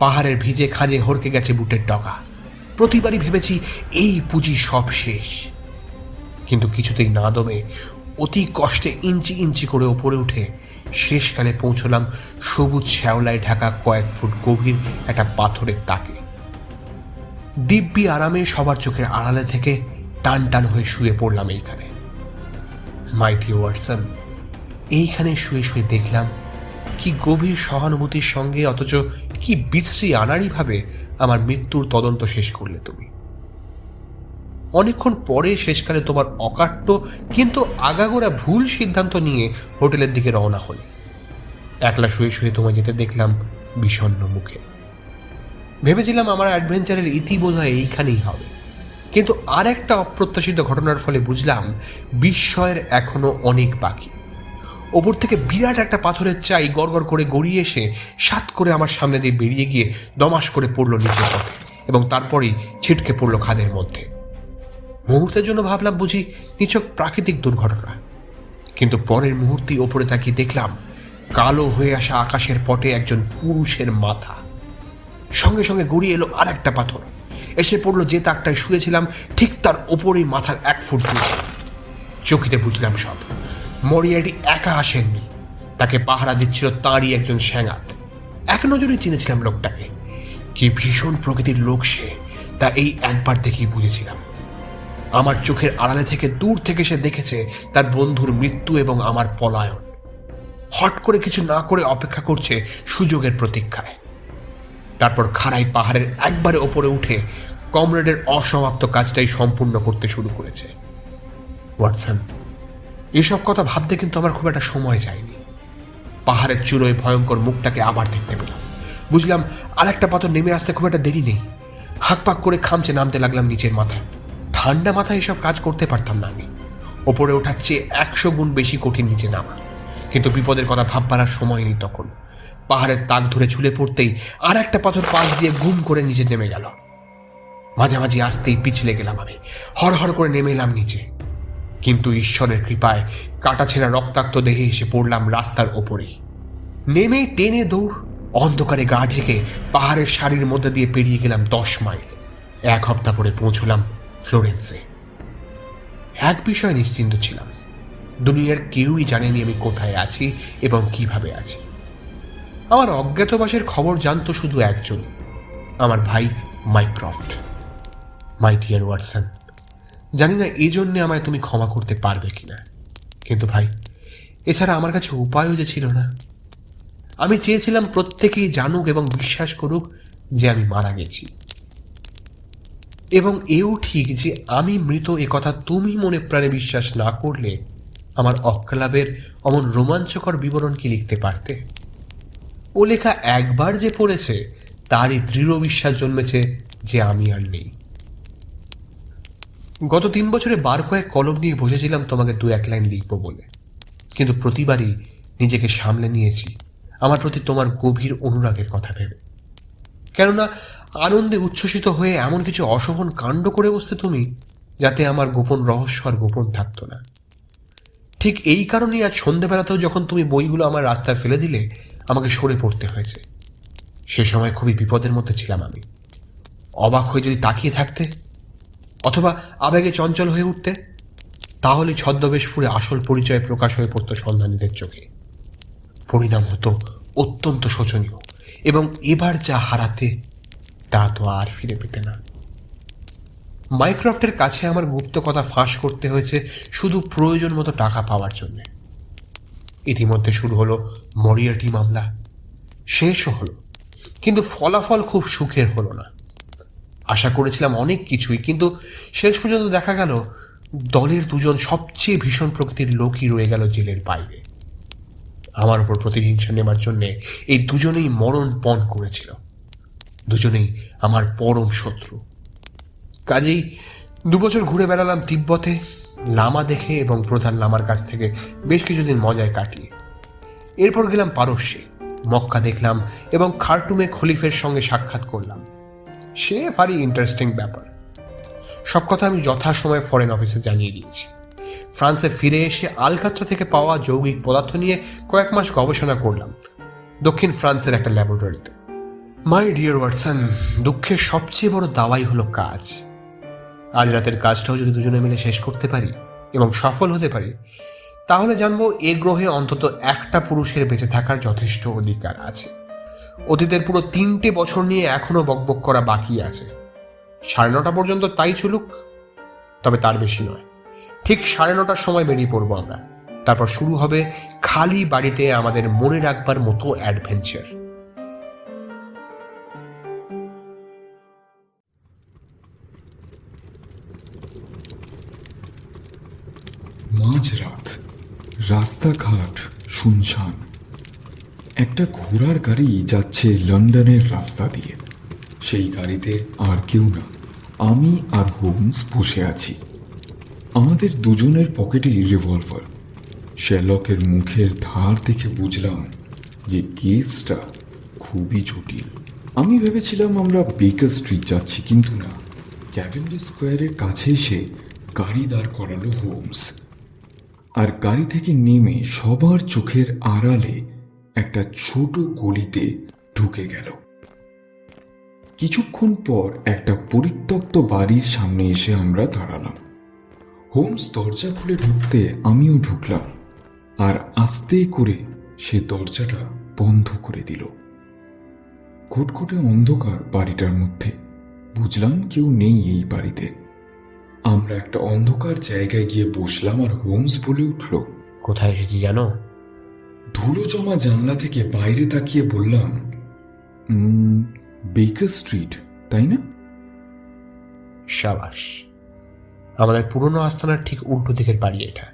পাহাড়ের ভিজে খাজে হড়কে গেছে বুটের ডগা। প্রতিবারই ভেবেছি এই পুঁজি সব শেষ, কিন্তু কিছুতেই না দমে অতি কষ্টে ইঞ্চি ইঞ্চি করে ওপরে উঠে শেষকালে পৌঁছলাম সবুজ শ্যাওলায় ঢাকা কয়েক ফুট গভীর একটা পাথরের তাকে। দিব্যি আরামে সবার চোখের আড়ালে থেকে টান টান হয়ে শুয়ে পড়লাম এইখানে। মাইটি ওয়াটসন, এইখানে শুয়ে শুয়ে দেখলাম কি গভীর সহানুভূতির সঙ্গে, অথচ কি বিশ্রী আনাড়ি ভাবে আমার মৃত্যুর তদন্ত শেষ করলে তুমি। অনেকক্ষণ পরে শেষকালে তোমার অকাট্য কিন্তু আগাগোড়া ভুল সিদ্ধান্ত নিয়ে হোটেলের দিকে রওনা হলে। একলা শুয়ে শুয়ে তোমায় যেতে দেখলাম বিষণ্ণ মুখে। ভেবেছিলাম আমার অ্যাডভেঞ্চারের ইতি বোধহয় এইখানেই হবে, কিন্তু আর একটা অপ্রত্যাশিত ঘটনার ফলে বুঝলাম বিস্ময়ের এখনো অনেক বাকি। ওপর থেকে বিরাট একটা পাথরের চাই গড়গড় করে গড়িয়ে এসে সাত করে আমার সামনে দিয়ে বেরিয়ে গিয়ে দমাস করে পড়লো নিচের পথে এবং তারপরেই ছিটকে পড়লো খাদের মধ্যে। মুহূর্তের জন্য ভাবলাম বুঝি নিছক প্রাকৃতিক দুর্ঘটনা, কিন্তু পরের মুহূর্তেই ওপরে তাকিয়ে দেখলাম কালো হয়ে আসা আকাশের পটে একজন পুরুষের মাথা। সঙ্গে সঙ্গে গড়িয়ে এলো আর একটা পাথর, এসে পড়লো যে তাকটায় শুয়েছিলাম ঠিক তার ওপরেই মাথার 1 ফুট দূরে। চকিতে বুঝলাম সব। মরিয়াটি একা আসেননি, তাকে পাহারা দিচ্ছিল তাঁরই একজন সেনাত। এক নজরে চিনেছিলাম লোকটাকে। কি ভীষণ প্রকৃতির লোক সে, তা এই একবার দেখেই বুঝেছিলাম। আমার চোখের আড়ালে থেকে দূর থেকে সে দেখেছে তার বন্ধুর মৃত্যু এবং আমার পলায়ন। হট করে কিছু না করে অপেক্ষা করছে সুযোগের প্রতীক্ষায়। তারপর খাড়াই পাহাড়ের একবারে ওপরে উঠে কমরেডের অসমাপ্ত কাজটাই সম্পূর্ণ করতে শুরু করেছে। ওয়াটসন, এসব কথা ভাবতে কিন্তু আমার খুব একটা সময় যায়নি। পাহাড়ের চূড়োয় ভয়ঙ্কর মুখটাকে আবার দেখতে পেলাম। বুঝলাম আর একটা পাথর নেমে আসতে খুব একটা দেরি নেই। হাঁকপাক করে খামচে নামতে লাগলাম নিচের মাথায়। ঠান্ডা মাথায় এসব কাজ করতে পারতাম না আমি। ওপরে ওঠার চেয়ে 100 গুণ বেশি কঠিন নিচে নামা। কিন্তু বিপদের কথা ভাববার আর সময় নেই তখন। পাহাড়ের তাক ধরে ঝুলে পড়তেই আর একটা পাথর পাশ দিয়ে গুম করে নিচে নেমে গেল। মাঝামাঝি আসতেই পিছলে গেলাম আমি। হড়হড় করে নেমে এলাম নিচে, কিন্তু ঈশ্বরের কৃপায় কাটাছেঁড়া রক্তাক্ত দেহে এসে পড়লাম রাস্তার ওপরেই। নেমে টেনে দৌড়, অন্ধকারে গা ঢেকে পাহাড়ের সারির মধ্যে দিয়ে পেরিয়ে গেলাম 10 মাইল। 1 সপ্তাহ পরে পৌঁছলাম ফ্লোরেন্সে। এক বিষয়ে নিশ্চিন্ত ছিলাম, দুনিয়ার কেউই জানেনি আমি কোথায় আছি এবং কিভাবে আছি। আমার অজ্ঞাতবাসের খবর জানতো শুধু একজন, আমার ভাই মাইক্রফট। মাই ডিয়ার ওয়াটসন, জানি না এই জন্যে আমায় তুমি ক্ষমা করতে পারবে কিনা, কিন্তু ভাই এছাড়া আমার কাছে উপায়ও যে ছিল না। আমি চেয়েছিলাম প্রত্যেকেই জানুক এবং বিশ্বাস করুক যে আমি মারা গেছি, এবং এও ঠিক যে আমি মৃত একথা তুমি মনে প্রাণে বিশ্বাস না করলে আমার অক্লাবের অমন রোমাঞ্চকর বিবরণ কি লিখতে পারতে? ও লেখা একবার যে পড়েছে তারই দৃঢ় বিশ্বাস জন্মেছে যে আমি আর নেই। গত 3 বছরে বার কয়েক কলম নিয়ে বসেছিলাম তোমাকে 2-1 লাইন লিখবো বলে, কিন্তু প্রতিবারই নিজেকে সামলে নিয়েছি আমার প্রতি তোমার গভীর অনুরাগের কথা ভেবে। কেননা আনন্দে উচ্ছ্বসিত হয়ে এমন কিছু অশোভন কাণ্ড করে বসতে তুমি, যাতে আমার গোপন রহস্য আর গোপন থাকতো না। ঠিক এই কারণেই আজ সন্ধ্যেবেলাতেও যখন তুমি বইগুলো আমার রাস্তায় ফেলে দিলে আমাকে সরে পড়তে হয়েছে। সে সময় খুবই বিপদের মধ্যে ছিলাম আমি। অবাক হয়ে যদি তাকিয়ে থাকতে অথবা আবেগে চঞ্চল হয়ে উঠতে, তাহলে ছদ্মবেশ ফুরে আসল পরিচয় প্রকাশ হয়ে পড়তো সন্ধানীদের চোখে। পরিণাম হতো অত্যন্ত শোচনীয়, এবং এবার যা হারাতে তা তো আর ফিরে পেতে না। মাইক্রফটের কাছে আমার গুপ্ত কথা ফাঁস করতে হয়েছে শুধু প্রয়োজন মতো টাকা পাওয়ার জন্য। ইতিমধ্যে শুরু হলো মরিয়াটি মামলা, শেষও হলো, কিন্তু ফলাফল খুব সুখের হলো না। আশা করেছিলাম অনেক কিছুই, কিন্তু শেষ পর্যন্ত দেখা গেল দলের 2 জন সবচেয়ে ভীষণ প্রকৃতির লোকই রয়ে গেল জেলের বাইরে। আমার উপর প্রতিহিংসা নেবার জন্য এই 2 জনেই মরণ পণ করেছিল। 2 জনেই আমার পরম শত্রু। কাজেই 2 বছর ঘুরে বেড়ালাম তিব্বতে, লামা দেখে এবং প্রধান লামার কাছ থেকে বেশ কিছুদিন মজায় কাটিয়ে। এরপর গেলাম পারস্যে, মক্কা দেখলাম এবং খার্টুমে খলিফের সঙ্গে সাক্ষাৎ করলাম। সে ভারী ইন্টারেস্টিং ব্যাপার। সব কথা আমি যথাসময়ে ফরেন অফিসে জানিয়ে দিয়েছি। ফ্রান্সে ফিরে এসে আলকাত্রা থেকে পাওয়া যৌগিক পদার্থ নিয়ে কয়েক মাস গবেষণা করলাম দক্ষিণ ফ্রান্সের একটা ল্যাবরেটরিতে। মাই ডিয়ার ওয়াটসন, দুঃখের সবচেয়ে বড় দাওয়াই হলো কাজ। আজ রাতের কাজটাও যদি 2 জনে মিলে শেষ করতে পারি এবং সফল হতে পারি, তাহলে জানবো এ গ্রহে অন্তত একটা পুরুষের বেঁচে থাকার যথেষ্ট অধিকার আছে। অতীতের পুরো 3টে বছর নিয়ে এখনো বকবক করা বাকি আছে। 9:30 পর্যন্ত তাই চলুক, তবে তার বেশি নয়। ঠিক 9:30টার সময় বেরিয়ে পড়বো আমরা। তারপর শুরু হবে খালি বাড়িতে আমাদের মনে রাখবার মতো অ্যাডভেঞ্চার। মাঝরাত, রাস্তাঘাট শুনশান। একটা ঘোড়ার গাড়ি যাচ্ছে লন্ডনের রাস্তা দিয়ে। সেই গাড়িতে আর কেউ না, আমি আর হোমস বসে আছি। আমাদের 2 জনের পকেটেই রিভলভার। শেরলকের মুখের ধার দেখে বুঝলাম যে কেসটা খুবই জটিল। আমি ভেবেছিলাম আমরা বেকার স্ট্রিট যাচ্ছি, কিন্তু না, ক্যাভেন্ডিশ স্কোয়ারের কাছে এসে গাড়ি দাঁড় করালো হোমস, আর গাড়ি থেকে নেমে সবার চোখের আড়ালে একটা ছোট গলিতে ঢুকে গেল। কিছুক্ষণ পর একটা পরিত্যক্ত বাড়ির সামনে এসে আমরা দাঁড়ালাম। হোমস দরজা খুলে ঢুকতে আমিও ঢুকলাম, আর আস্তে করে সে দরজাটা বন্ধ করে দিল। ঘুটঘুটে অন্ধকার বাড়িটার মধ্যে। বুঝলাম কেউ নেই এই বাড়িতে। আমরা একটা অন্ধকার জায়গায় গিয়ে বসলাম, আর হোমস বলে উঠল, কোথায় এসেছি জানো? ধুলো জমা জানলা থেকে বাইরে তাকিয়ে বললাম, বেকার স্ট্রিট, তাই না? সাবাস। আমাদের পুরনো আস্তানার ঠিক উল্টো দিকের বাড়ি এটা।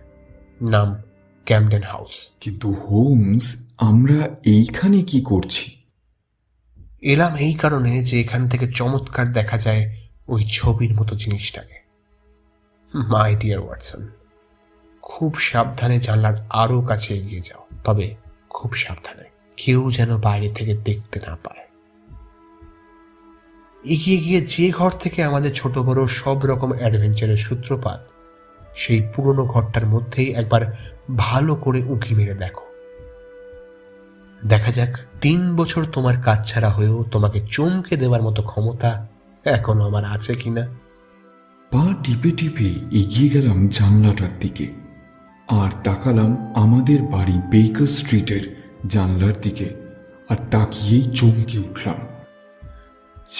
নাম ক্যামডেন হাউস। কিন্তু হোমস, আমরা এইখানে কি করছি? এলাম এই কারণে যে এখান থেকে চমৎকার দেখা যায় ওই ছবির মতো জিনিসটাকে। মাই ডিয়ার ওয়াটসন, খুব সাবধানে জানলার আরো কাছে এগিয়ে যাও, তবে খুব সাবধানে, কেউ যেন বাইরে থেকে দেখতে না পায়। এগিয়ে গিয়ে যে ঘর থেকে আমাদের ছোট বড় সব রকম অ্যাডভেঞ্চারের সূত্রপাত, সেই পুরনো ঘরটার মধ্যেই একবার ভালো করে উঁকি মেরে দেখো। দেখা যাক 3 বছর তোমার কাজ ছাড়া হয়েও তোমাকে চমকে দেওয়ার মতো ক্ষমতা এখনো আমার আছে কিনা। পা টিপে টিপে এগিয়ে গেলাম জানলাটার দিকে, আর তাকালাম আমাদের বাড়ি বেকার স্ট্রিটের জানলার দিকে, আর তাকিয়েই চমকে উঠলাম।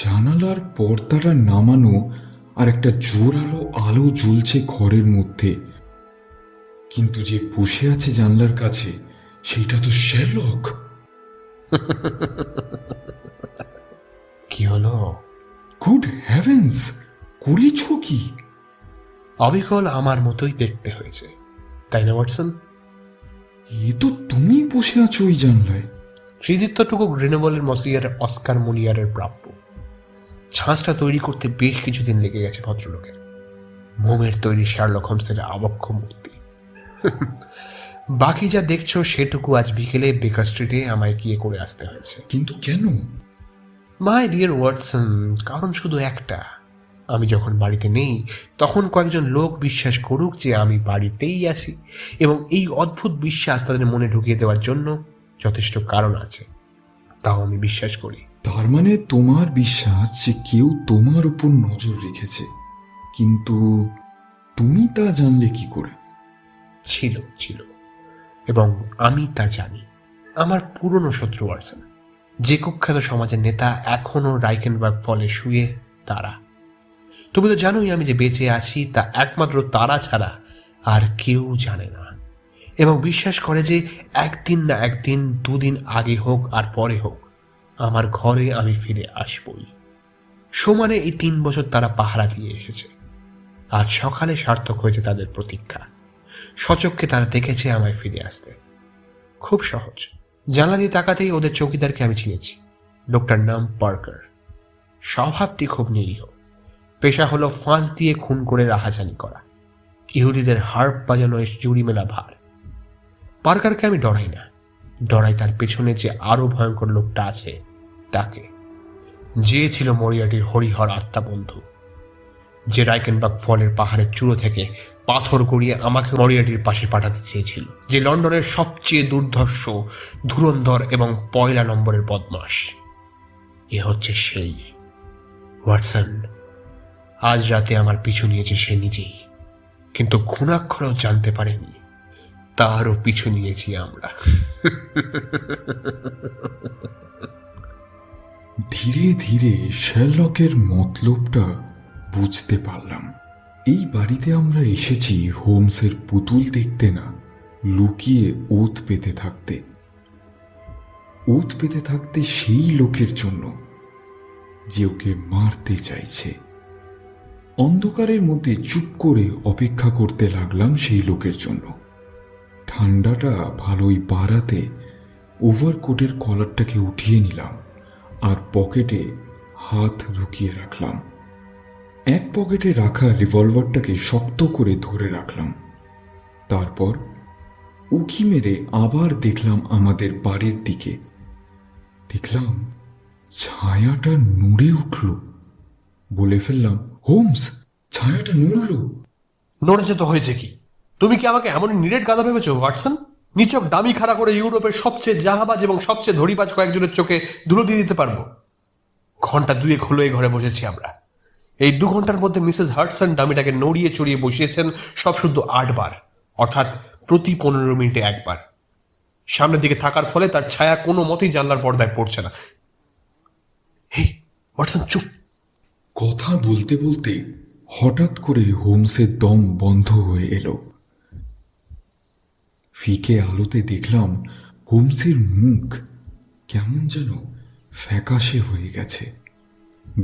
জানালার পর্দাটা নামানো, আর একটা জোরালো আলো জ্বলছে ঘরের মধ্যে, কিন্তু যে বসে আছে জানলার কাছে সেটা তো শেরলক। কি হলো? গুড হেভেন্স, করেছ কি? অবিকল আমার মতোই দেখতে হয়েছে, তাই না ওয়াটসন? এ তো তুমি বসে আছো ওই জানলায়। কৃতিত্বটুকু গ্রেনেবলের মসিয়ার অস্কার মুলিয়ারের প্রাপ্য। ছাঁচটা তৈরি করতে বেশ কিছুদিন লেগে গেছে ভদ্রলোকের। মোমের তৈরি শার্লক হোমসের আবক্ষ মূর্তি। বাকি যা দেখছো সেটুকু আজ বিকেলে বেকার স্ট্রিটে আমায় গিয়ে করে আসতে হয়েছে। কিন্তু কেন? মাই ডিয়ার ওয়াটসন, কারণ শুধু একটা। আমি যখন বাড়িতে নেই তখন কয়েকজন লোক বিশ্বাস করুক যে আমি বাড়িতেই আছি, এবং এই অদ্ভুত বিশ্বাস তাদের মনে ঢুকিয়ে দেওয়ার জন্য যথেষ্ট কারণ আছে, তাও আমি বিশ্বাস করি। তার মানে তোমার বিশ্বাস যে কেউ তোমার উপর নজর রেখেছে, কিন্তু তুমি তা জানলে কি করে? ছিল এবং আমি তা জানি। আমার পুরনো শত্রু ওয়াটসন, যে কুখ্যাত সমাজের নেতা এখনো রাইকেনবার্গ ফলে শুয়ে, তারা। তুমি তো জানোই আমি যে বেঁচে আছি তা একমাত্র তারা ছাড়া আর কেউ জানে না, এবং বিশ্বাস করে যে একদিন না একদিন, 2 দিন আগে হোক আর পরে হোক, আমার ঘরে আমি ফিরে আসবই। সমানে এই 3 বছর তারা পাহারা দিয়ে এসেছে। আজ সকালে সার্থক হয়েছে তাদের প্রতীক্ষা। সচক্ষে তারা দেখেছে আমায় ফিরে আসতে। খুব সহজ, জানলা দিয়ে তাকাতেই ওদের চৌকিদারকে আমি চিনেছি। লোকটার নাম পার্কার। স্বভাবটি খুব নিরীহ। পেশা হলো ফাঁস দিয়ে খুন করে রাহাজানি করা, ইহুদিদের হার্প বাজানো জুড়ি মেলা ভার। পার্কারকে আমি ডরাই না, ডরাই তার পেছনে যে আরো ভয়ঙ্কর লোকটা আছে তাকে, যে ছিল মরিয়াটির হরিহর আত্মা বন্ধু, যে রাইকেনবার্গ ফলের পাহাড়ের চূড়ো থেকে পাথর গড়িয়ে আমাকে মরিয়াটির পাশে পাঠাতে চেয়েছিল, যে লন্ডনের সবচেয়ে দুর্ধর্ষ, ধুরন্ধর এবং পয়লা নম্বরের বদমাশ। এ হচ্ছে সেই ওয়াটসন। আজ রাতে আমার পিছু নিয়েছে সে নিজেই, কিন্তু ঘুণাক্ষরেও জানতে পারেনি তারও পিছু নিয়েছি আমরা। ধীরে ধীরে শেরলকের মতলবটা বুঝতে পারলাম। এই বাড়িতে আমরা এসেছি হোমসের পুতুল দেখতে না, লুকিয়ে ওত পেতে থাকতে। ওত পেতে থাকতে সেই লোকের জন্য যে ওকে মারতে চাইছে। অন্ধকারের মধ্যে চুপ করে অপেক্ষা করতে লাগলাম সেই লোকের জন্য। ঠান্ডাটা ভালোই বাড়াতে ওভারকোটের কলারটাকে উঠিয়ে নিলাম, আর পকেটে হাত ঢুকিয়ে রাখলাম। এক পকেটে রাখা রিভলভারটাকে শক্ত করে ধরে রাখলাম। তারপর উকি মেরে আবার দেখলাম আমাদের বাড়ির দিকে। দেখলাম ছায়াটা নড়ে উঠল। বলে ফেললাম, হোমস, ছায়াটা নড়ল। নড়েছে তো হয়েছে কি? তুমি কি আমাকে এমন নিরেট গাধা ভেবেছো ওয়াটসন? নিচক দামি খাড়া করে ইউরোপের সবচেয়ে জাহাবাজ এবং সবচেয়ে ধড়িবাজ কয়েকজনের চোখে ধুলো দিয়ে দিতে পারবো? ঘন্টা দুয়েক হলো এই ঘরে বসেছি আমরা। এই 2 ঘন্টার মধ্যে মিসেস হার্টসন ডামিটাকে নড়িয়ে চড়িয়ে বসিয়েছেন সব শুদ্ধ 8 বার, অর্থাৎ প্রতি 15 মিনিটে একবার। সামনের দিকে থাকার ফলে তার ছায়া কোনো মতেই জানলার পর্দায় পড়ছে না। হে ওয়াটসন, চুপ! কথা বলতে বলতে হঠাৎ করে হোমসের দম বন্ধ হয়ে এলো। ফিকে আলোতে দেখলাম হোমসের মুখ কেমন যেন ফ্যাকাশে হয়ে গেছে।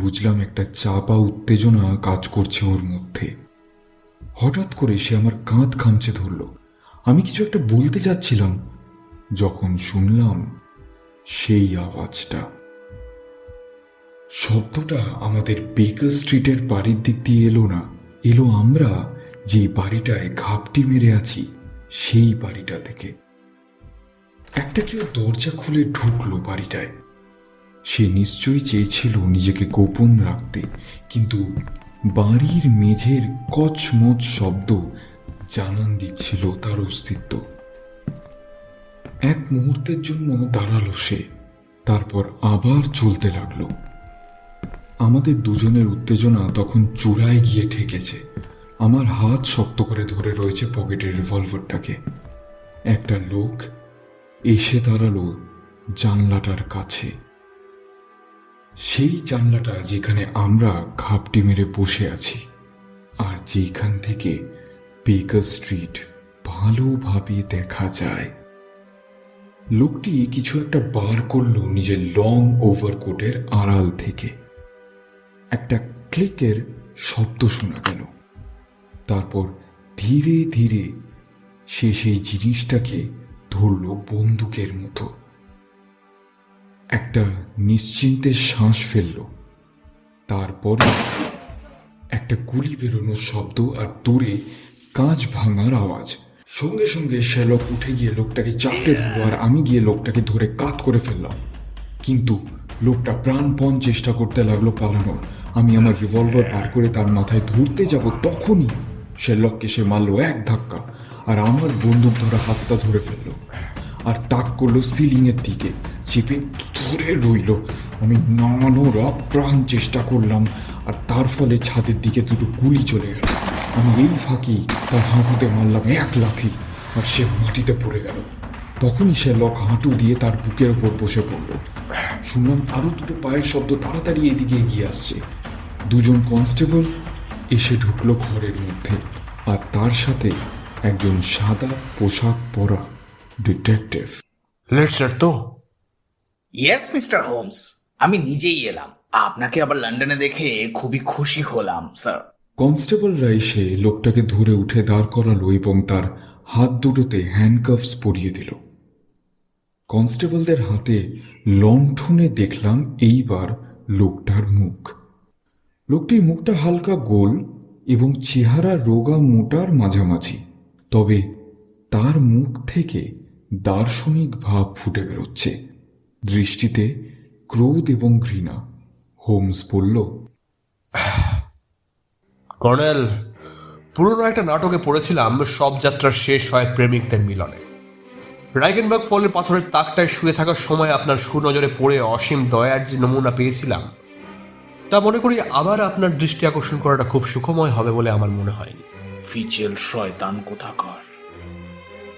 বুঝলাম একটা চাপা উত্তেজনা কাজ করছে ওর মধ্যে। হঠাৎ করে সে আমার কাঁধ খামচে ধরল। আমি কিছু একটা বলতে যাচ্ছিলাম যখন শুনলাম সেই আওয়াজটা। শব্দটা আমাদের বেকার স্ট্রিটের বাড়ির দিক দিয়ে এলো না, এলো আমরা যে বাড়িটায় ঘাপটি মেরে আছি সেই বাড়িটা থেকে। একটা কেউ দরজা খুলে ঢুকলো বাড়িটায়। সে নিশ্চয়ই চেয়েছিল নিজেকে গোপন রাখতে, কিন্তু বাড়ির মেঝের কচমচ শব্দ জানান দিচ্ছিল তার অস্তিত্ব। এক মুহূর্তের জন্য দাঁড়ালো সে, তারপর আবার চলতে লাগলো। আমাদের দুজনের উত্তেজনা তখন চূড়ায় গিয়ে ঠেকেছে। আমার হাত শক্ত করে ধরে রয়েছে পকেটের রিভলভারটাকে। একটা লোক এসে দাঁড়ালো জানলাটার কাছে, সেই জানলাটা যেখানে আমরা ঘাপটি মেরে বসে আছি, আর যেখান থেকে বেকার স্ট্রিট ভালোভাবে দেখা যায়। লোকটি কিছু একটা বার করলো নিজের লং ওভারকোটের আড়াল থেকে। একটা ক্লিকের শব্দ শোনা গেল। তারপর ধীরে ধীরে সে সেই জিনিসটাকে ধরল বন্দুকের মতো। একটা নিশ্চিন্তে শ্বাস ফেলল। তারপরে একটা গুলি বেরোনোর শব্দ আর দূরে কাঁচ ভাঙার আওয়াজ। সঙ্গে সঙ্গে শেলক উঠে গিয়ে লোকটাকে চাপটে ধরল, আর আমি গিয়ে লোকটাকে ধরে কাত করে ফেললাম। কিন্তু লোকটা প্রাণপণ চেষ্টা করতে লাগলো পালানোর। আমি আমার রিভলভার বার করে তার মাথায় ধরতে যাব, তখনই শেলককে সে মারলো এক ধাক্কা, আর আমার বন্দুক ধরা হাতটা ধরে ফেললো আর তাক করলো সিলিং এর দিকে। চেপে ধরে রইল। আমি নামানোর আপ্রাণ চেষ্টা করলাম, আর তার ফলে ছাদের দিকে দুটো গুলি চলে গেল। আমি এই ফাঁকি তার হাঁটুতে মারলাম এক লাথি, আর সে মাটিতে পড়ে গেল। তখনই সে লক হাঁটু দিয়ে তার বুকের উপর বসে পড়ল। শুনলাম আরো দুটো পায়ের শব্দ তাড়াতাড়ি এদিকে এগিয়ে আসছে। দুজন কনস্টেবল এসে ঢুকলো ঘরের মধ্যে, আর তার সাথে একজন সাদা পোশাক পরা ডিটেকটিভ। লেটস স্টার্ট তো। ইয়েস মিস্টার হোমস, আমি নিজেই এলাম। আপনাকে আবার লন্ডনে দেখে খুবই খুশি হলাম স্যার। কনস্টেবলরা এসে লোকটাকে ধরে উঠে দাঁড় করালো এবং তার হাত দুটোতে হ্যান্ডকাফস পরিয়ে দিল। কনস্টেবলদের হাতে লণ্ঠনে দেখলাম এইবার লোকটার মুখ। লোকটির মুখটা হালকা গোল এবং চেহারা রোগা মোটার মাঝামাঝি, তবে তার মুখ থেকে দার্শনিক ভাব ফুটে বেরোচ্ছে। দৃষ্টিতে ক্রোধ এবং ঘৃণা। হোমস বলল, কর্নেল, পুরনো একটা নাটকে পড়েছিলাম সব যাত্রা শেষ হয় প্রেমিকদের মিলনে। রাইকেনবার্গ ফলের পাথরের তাকটায় শুয়ে থাকার সময় আপনার সুনজরে পড়ে অসীম দয়ার যে নমুনা পেয়েছিলাম, তা মনে করি আবার আপনার দৃষ্টি আকর্ষণ করাটা খুব সুখময় হবে বলে আমার মনে হয়নি। ফিচেল শয়তান কোথাকার।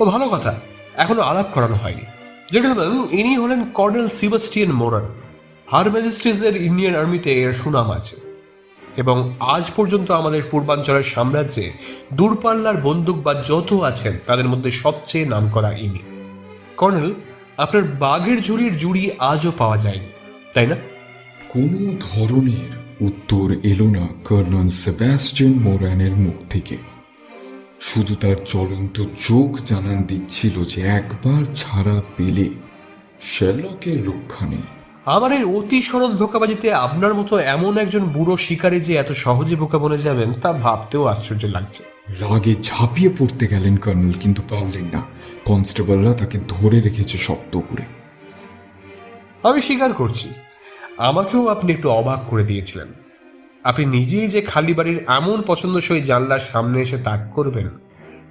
ও ভালো কথা, এখনো আলাপ করানো হয়নি। জেন্টলম্যান, ইনি হলেন কর্নেল সেবাস্টিয়ান মোরান। হার ম্যাজেস্টিসের ইন্ডিয়ান আর্মিতে এর সুনাম আছে, এবং আজ পর্যন্ত আমাদের পূর্বাঞ্চলের সাম্রাজ্যে দূরপাল্লার বন্দুক বা যত আছেন তাদের মধ্যে সবচেয়ে নামকরা ইনি। কর্নেল, আপনার বাঘের ঝুড়ির জুড়ি আজও পাওয়া যায়নি, তাই না? কোনো ধরনের উত্তর এলো না কর্নেল সেবাস্টিয়ান মোরানের মুখ থেকে। শুধু তার জ্বলন্ত চোখ জানান দিচ্ছিল যে একবার ছাড়া পেলে শেরলকের রক্ষা নেই। আমার এই অতি সরল ধোঁকাবাজিতে আপনার মতো এমন একজন বুড়ো শিকারী যে এত সহজে বোকা বনে যাবেন তা ভাবতেও আশ্চর্য লাগছে। রাগে ঝাঁপিয়ে পড়তে গেলেন কর্নেল, কিন্তু পারলেন না। কনস্টেবলরা তাকে ধরে রেখেছে শক্ত করে। আমি স্বীকার করছি, আমাকেও আপনি একটু অবাক করে দিয়েছিলেন। আপনি নিজেই যে খালি বাড়ির এমন পছন্দসই জানলার সামনে এসে তাক করবেন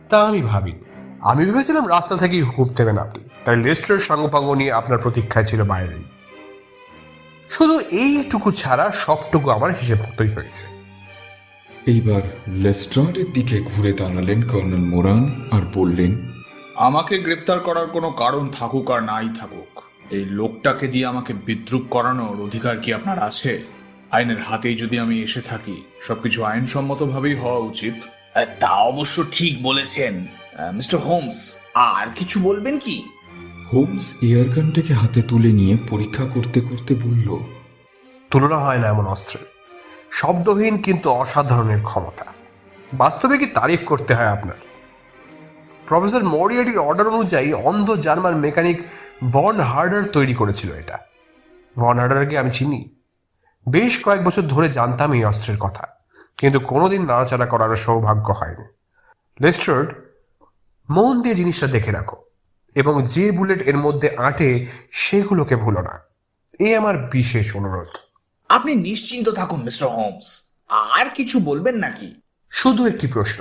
তা আমি ভাবিনি। আমি ভেবেছিলাম রাস্তা থেকেই হুকুম দেবেন আপনি, তাই লেস্টার সাঙ্গপাঙ্গ নিয়ে আপনার প্রতীক্ষায় ছিল বাইরেই। শুধু এইটুকু ছাড়া সবটুকু আমার হিসেবমতোই হয়েছে। এইবার লেস্ট্রাডের দিকে ঘুরে দাঁড়ালেন কর্নেল মোরান আর বললেন, আমাকে গ্রেপ্তার করার কোনো কারণ থাকুক আর নাই থাকুক, এই লোকটাকে দিয়ে আমাকে বিদ্রুপ করানোর অধিকার কি আপনার আছে? আইনের হাতেই যদি আমি এসে থাকি, সবকিছু আইনসম্মতভাবেই হওয়া উচিত। তা অবশ্য ঠিক বলেছেন মিস্টার হোমস। আর কিছু বলবেন কি? হোমস এয়ারগানটাকে হাতে তুলে নিয়ে পরীক্ষা করতে করতে বলল, তুলনা হয় না এমন অস্ত্রের। শব্দহীন কিন্তু অসাধারণের ক্ষমতা। বাস্তবে কি তারিফ করতে হয় আপনার। প্রফেসর মরিয়ার্টির অর্ডার অনুযায়ী অন্ধ জার্মান মেকানিক ভন হার্ডার তৈরি করেছিল এটা। ভন হার্ডারকে আমি চিনি, বেশ কয়েক বছর ধরে জানতাম এই অস্ত্রের কথা, কিন্তু কোনোদিন নাড়াচাড়া করার সৌভাগ্য হয়নি। লেস্টার্ড, মন দিয়ে জিনিসটা দেখে রাখো এবং যে বুলেট এর মধ্যে আঁটে সেগুলোকে ভুলো না। এই আমার বিশেষ অনুরোধ। আপনি নিশ্চিন্ত থাকুন মিস্টার হোমস। আর কিছু বলবেন নাকি? শুধু একটি প্রশ্ন,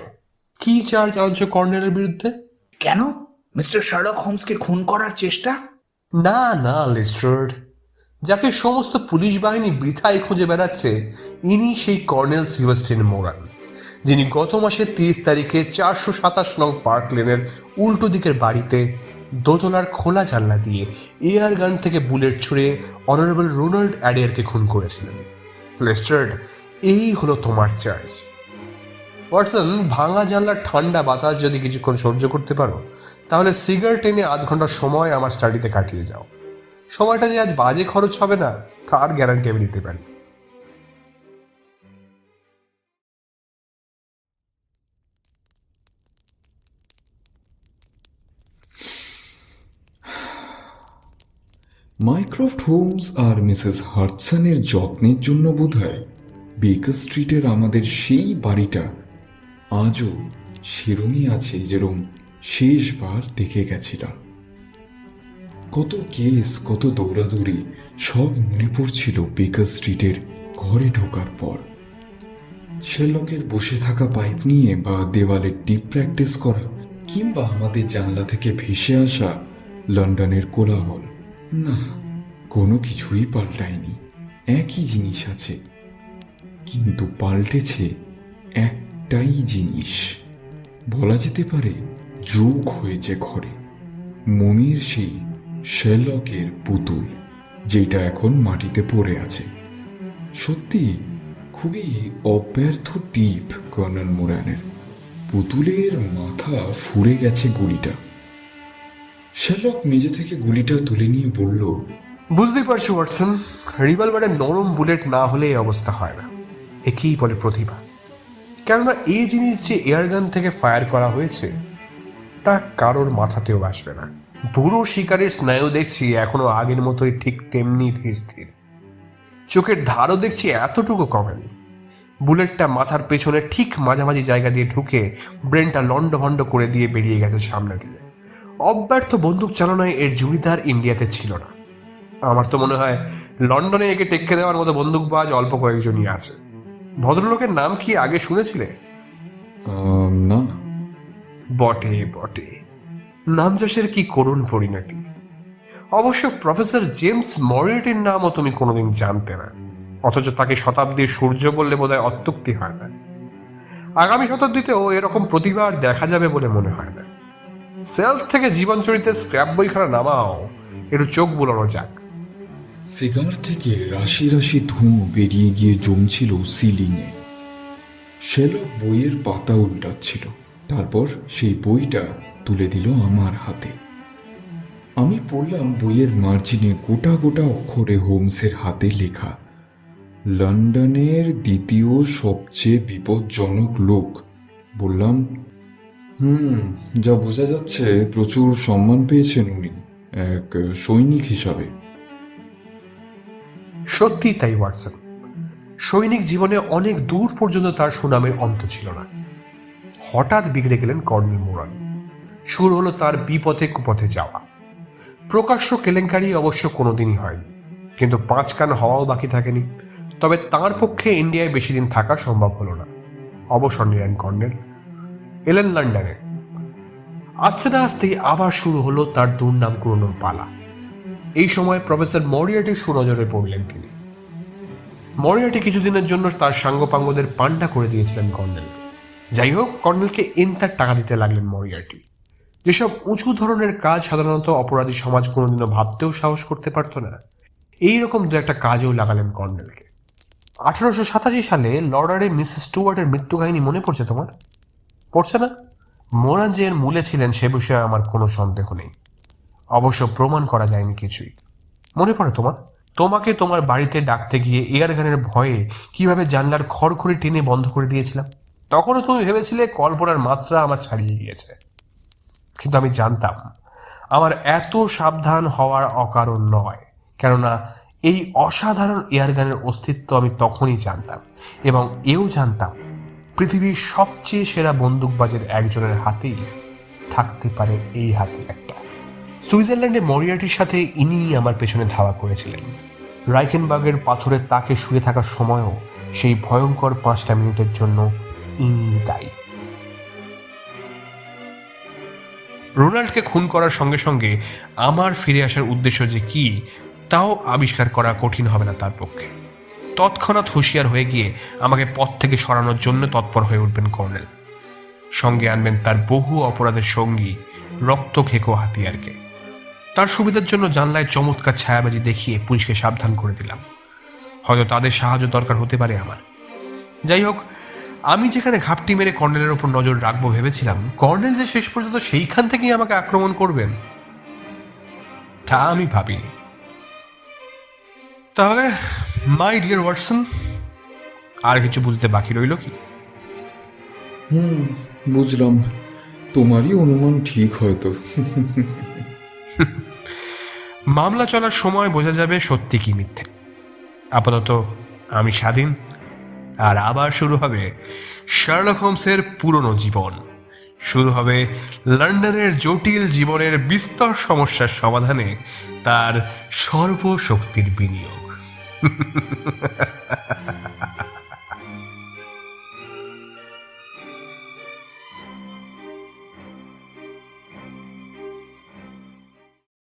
কি চার্জ আনছো কর্নেলের বিরুদ্ধে? কেন? মিস্টার শার্লক হোমসকে খুন করার চেষ্টা? না না লেস্টার্ড, যাকে সমস্ত পুলিশ বাহিনী বৃথায় খুঁজে বেড়াচ্ছে ইনি সেই কর্নেল সিভাস্টিন মোরান, যিনি গত মাসের 30 তারিখে 427 নং পার্ক লেনের উল্টো দিকের বাড়িতে দোতলার খোলা জানলা দিয়ে এয়ার গান থেকে বুলেট ছুড়ে অনারেবল রোনাল্ড অ্যাডিয়ারকে খুন করেছিলেন। লেস্টার্ড, এই হলো তোমার চার্জ। ওয়াটসন, ভাঙা জানলার ঠান্ডা বাতাস যদি কিছুক্ষণ সহ্য করতে পারো, তাহলে সিগারেট টেনে আধ ঘন্টা সময় আমার স্টাডিতে কাটিয়ে যাও। সময়টা যে আজ বাজে খরচ হবে না তার গ্যারান্টি আমি দিতে পারি। মাইক্রফট হোমস আর মিসেস হাডসনের যত্নের জন্য বোধহয় বেকার স্ট্রিটের আমাদের সেই বাড়িটা আজও সেরমই আছে যেরম শেষবার দেখে গেছিলাম। কত কেস, কত দৌড়াদৌড়ি সব মনে পড়ছিল বেকার স্ট্রিটের ঘরে ঢোকার পর। শেরলকের বসে থাকা পাইপ নিয়ে বা দেওয়ালে ডিপ প্র্যাকটিস করা, কিংবা আমাদের জানলা থেকে ভেসে আসা লন্ডনের কোলাহল। না, কোনো কিছুই পাল্টায়নি, একই জিনিস আছে। কিন্তু পাল্টেছে একটাই জিনিস, বলা যেতে পারে যোগ হয়েছে ঘরে। মমির সেই শেরলকের পুতুল, যেটা এখন মাটিতে পড়ে আছে। সত্যি খুবই অব্যর্থ টিপ কর্নেল মোরানের। পুতুলের মাথা ফুঁড়ে গেছে গুলিটা। শেরলক মেঝে থেকে গুলিটা তুলে নিয়ে বলল, বুঝতেই পারছো ওয়াটসন, রিভলভারের নরম বুলেট না হলে এই অবস্থা হয় না। একেই বলে প্রতিভা। কেননা এই জিনিস যে এয়ারগান থেকে ফায়ার করা হয়েছে তা কারোর মাথাতেও আসবে না। বুড়ো শিকারের স্নায়ু দেখছি এখনো আগের মতোই ঠিক তেমনি ধীর স্থির। চোখের ধারও দেখছি এতটুকু কমেনি। বুলেটটা মাথার পেছনে ঠিক মাঝামাঝি জায়গা দিয়ে ঢুকে ব্রেনটা লন্ডভন্ড করে দিয়ে বেরিয়ে গেছে সামনে দিয়ে। অব্যর্থ বন্দুক চালনায় এর জুড়িদার ইন্ডিয়াতে ছিল না। আমার তো মনে হয় লন্ডনে একে টেক্কে দেওয়ার মতো বন্দুকবাজ অল্প কয়েকজনই আছে। ভদ্রলোকের নাম কি আগে শুনেছিলে? না। বটে বটে, নামযশের কি করুণ পরিণতি। অবশ্য প্রফেসর জেমস মরিয়ার্টির নামও তুমি কোনোদিন জানতে না, অথচ তাকে শতাব্দীর সূর্য বললে বোধহয় অত্যুক্তি হয় না। আগামী শতাব্দীতেও এরকম প্রতিভা আর দেখা যাবে বলে মনে হয় না। সেলফ থেকে জীবন চরিত্রের স্ক্র্যাপ বইখানা নামাও, একটু চোখ বুলানো যাক। সিগার থেকে রাশি রাশি ধোঁয়া বেরিয়ে গিয়ে জমছিল সিলিংয়ে। শেরলক বইয়ের পাতা উল্টাচ্ছিল, তারপর সেই বইটা তুলে দিল আমার হাতে। আমি পড়লাম বইয়ের মার্জিনে গোটা গোটা অক্ষরে হোমসের হাতে লেখা, লন্ডনের দ্বিতীয় সবচেয়ে বিপজ্জনক লোক। বললাম, যা বোঝা যাচ্ছে প্রচুর সম্মান পেয়েছেন উনি এক সৈনিক হিসাবে। সত্যিই তাই ওয়াটসন, সৈনিক জীবনে অনেক দূর পর্যন্ত তার সুনামের অন্ত ছিল না। হঠাৎ বিগড়ে গেলেন কর্নেল মোরান। শুরু হলো তার বিপথে কুপথে যাওয়া। প্রকাশ্য কেলেঙ্কারি অবশ্য কোনোদিনই হয়নি, কিন্তু 5 কান হওয়াও বাকি থাকেনি। তবে তার পক্ষে ইন্ডিয়ায় বেশি দিন থাকা সম্ভব হলো না। অবসর নিলেন কর্নেল, এলেন লন্ডনে। আস্তে না আস্তেই আবার শুরু হলো তার দুর্নাম কুড়োনোর পালা। এই সময় প্রফেসর মরিয়ার্টির সুনজরে পড়লেন তিনি। মরিয়ার্টি কিছুদিনের জন্য তার সাঙ্গপাঙ্গদের পান্ডা করে দিয়েছিলেন কর্নেল। যাই হোক, কর্নেলকে ইনতার টাকা দিতে লাগলেন মরিয়ার্টি। যেসব উঁচু ধরনের কাজ সাধারণত অপরাধী সমাজ কোনোদিনও ভাবতেও সাহস করতে পারত না, এইরকম দু একটা কাজেও লাগালেন কর্নেলকে। 1887 সালে লর্ডারে মিসেস স্টুয়ার্টের মৃত্যু কাহিনী মনে পড়ছে তোমার? পড়ছে না? মোরান যে এর মূলে ছিলেন সে বিষয়ে আমার কোনো সন্দেহ নেই। অবশ্য প্রমাণ করা যায়নি কিছুই। মনে পড়ে তোমার? তোমাকে তোমার বাড়িতে ডাকতে গিয়ে এয়ার গানের ভয়ে কিভাবে জানলার খড়খড়ি টেনে বন্ধ করে দিয়েছিলাম। তখনও তুমি ভেবেছিলে কল্পনার মাত্রা আমার ছাড়িয়ে গিয়েছে, কিন্তু আমি জানতাম আমার এত সাবধান হওয়ার অকারণ নয়। কেননা এই অসাধারণ এয়ারগানের অস্তিত্ব আমি তখনই জানতাম, এবং এও জানতাম পৃথিবীর সবচেয়ে সেরা বন্দুকবাজের একজনের হাতেই থাকতে পারে এই হাতে একটা। সুইজারল্যান্ডে মরিয়ার্টির সাথে ইনি আমার পেছনে ধাওয়া করেছিলেন। রাইকেনবার্গের পাথরের তাকে শুয়ে থাকার সময়ও সেই ভয়ঙ্কর 5টা মিনিটের জন্য ইনি দায়ী। রোনাল্ডকে খুন করার সঙ্গে সঙ্গে আমার ফিরে আসার উদ্দেশ্য যে কি তাও আবিষ্কার করা কঠিন হবে না তার পক্ষে। তৎক্ষণাৎ হুঁশিয়ার হয়ে গিয়ে আমাকে পথ থেকে সরানোর জন্য তৎপর হয়ে উঠবেন কর্নেল। সঙ্গে আনবেন তার বহু অপরাধের সঙ্গী রক্ত খেকো হাতিয়ারকে। তার সুবিধার জন্য জানলায় চমৎকার ছায়াবাজি দেখিয়ে পুলিশকে সাবধান করে দিলাম। হয়তো তাদের সাহায্য দরকার হতে পারে আমার। যাই হোক, আমি যেখানে ঘাপটি মেরে কর্নেলের ওপর নজর রাখবো ভেবেছিলাম, কর্নেল যে শেষ পর্যন্ত সেইখান থেকেই আমাকে আক্রমণ করবেন তা আমি ভাবিনি। তাহলে মাই ডিয়ার ওয়াটসন, আর কিছু বুঝতে বাকি রইল কি? বুঝলাম, তোমারই অনুমান ঠিক হয়তো। মামলা চলার সময় বোঝা যাবে সত্যি কি মিথ্যে। আপাতত আমি স্বাধীন, আর আবার শুরু হবে শার্লক হোমসের পুরনো জীবন। শুরু হবে লন্ডনের জটিল জীবনের বিস্তর সমস্যার সমাধানে তার সর্বশক্তির বিনিয়োগ।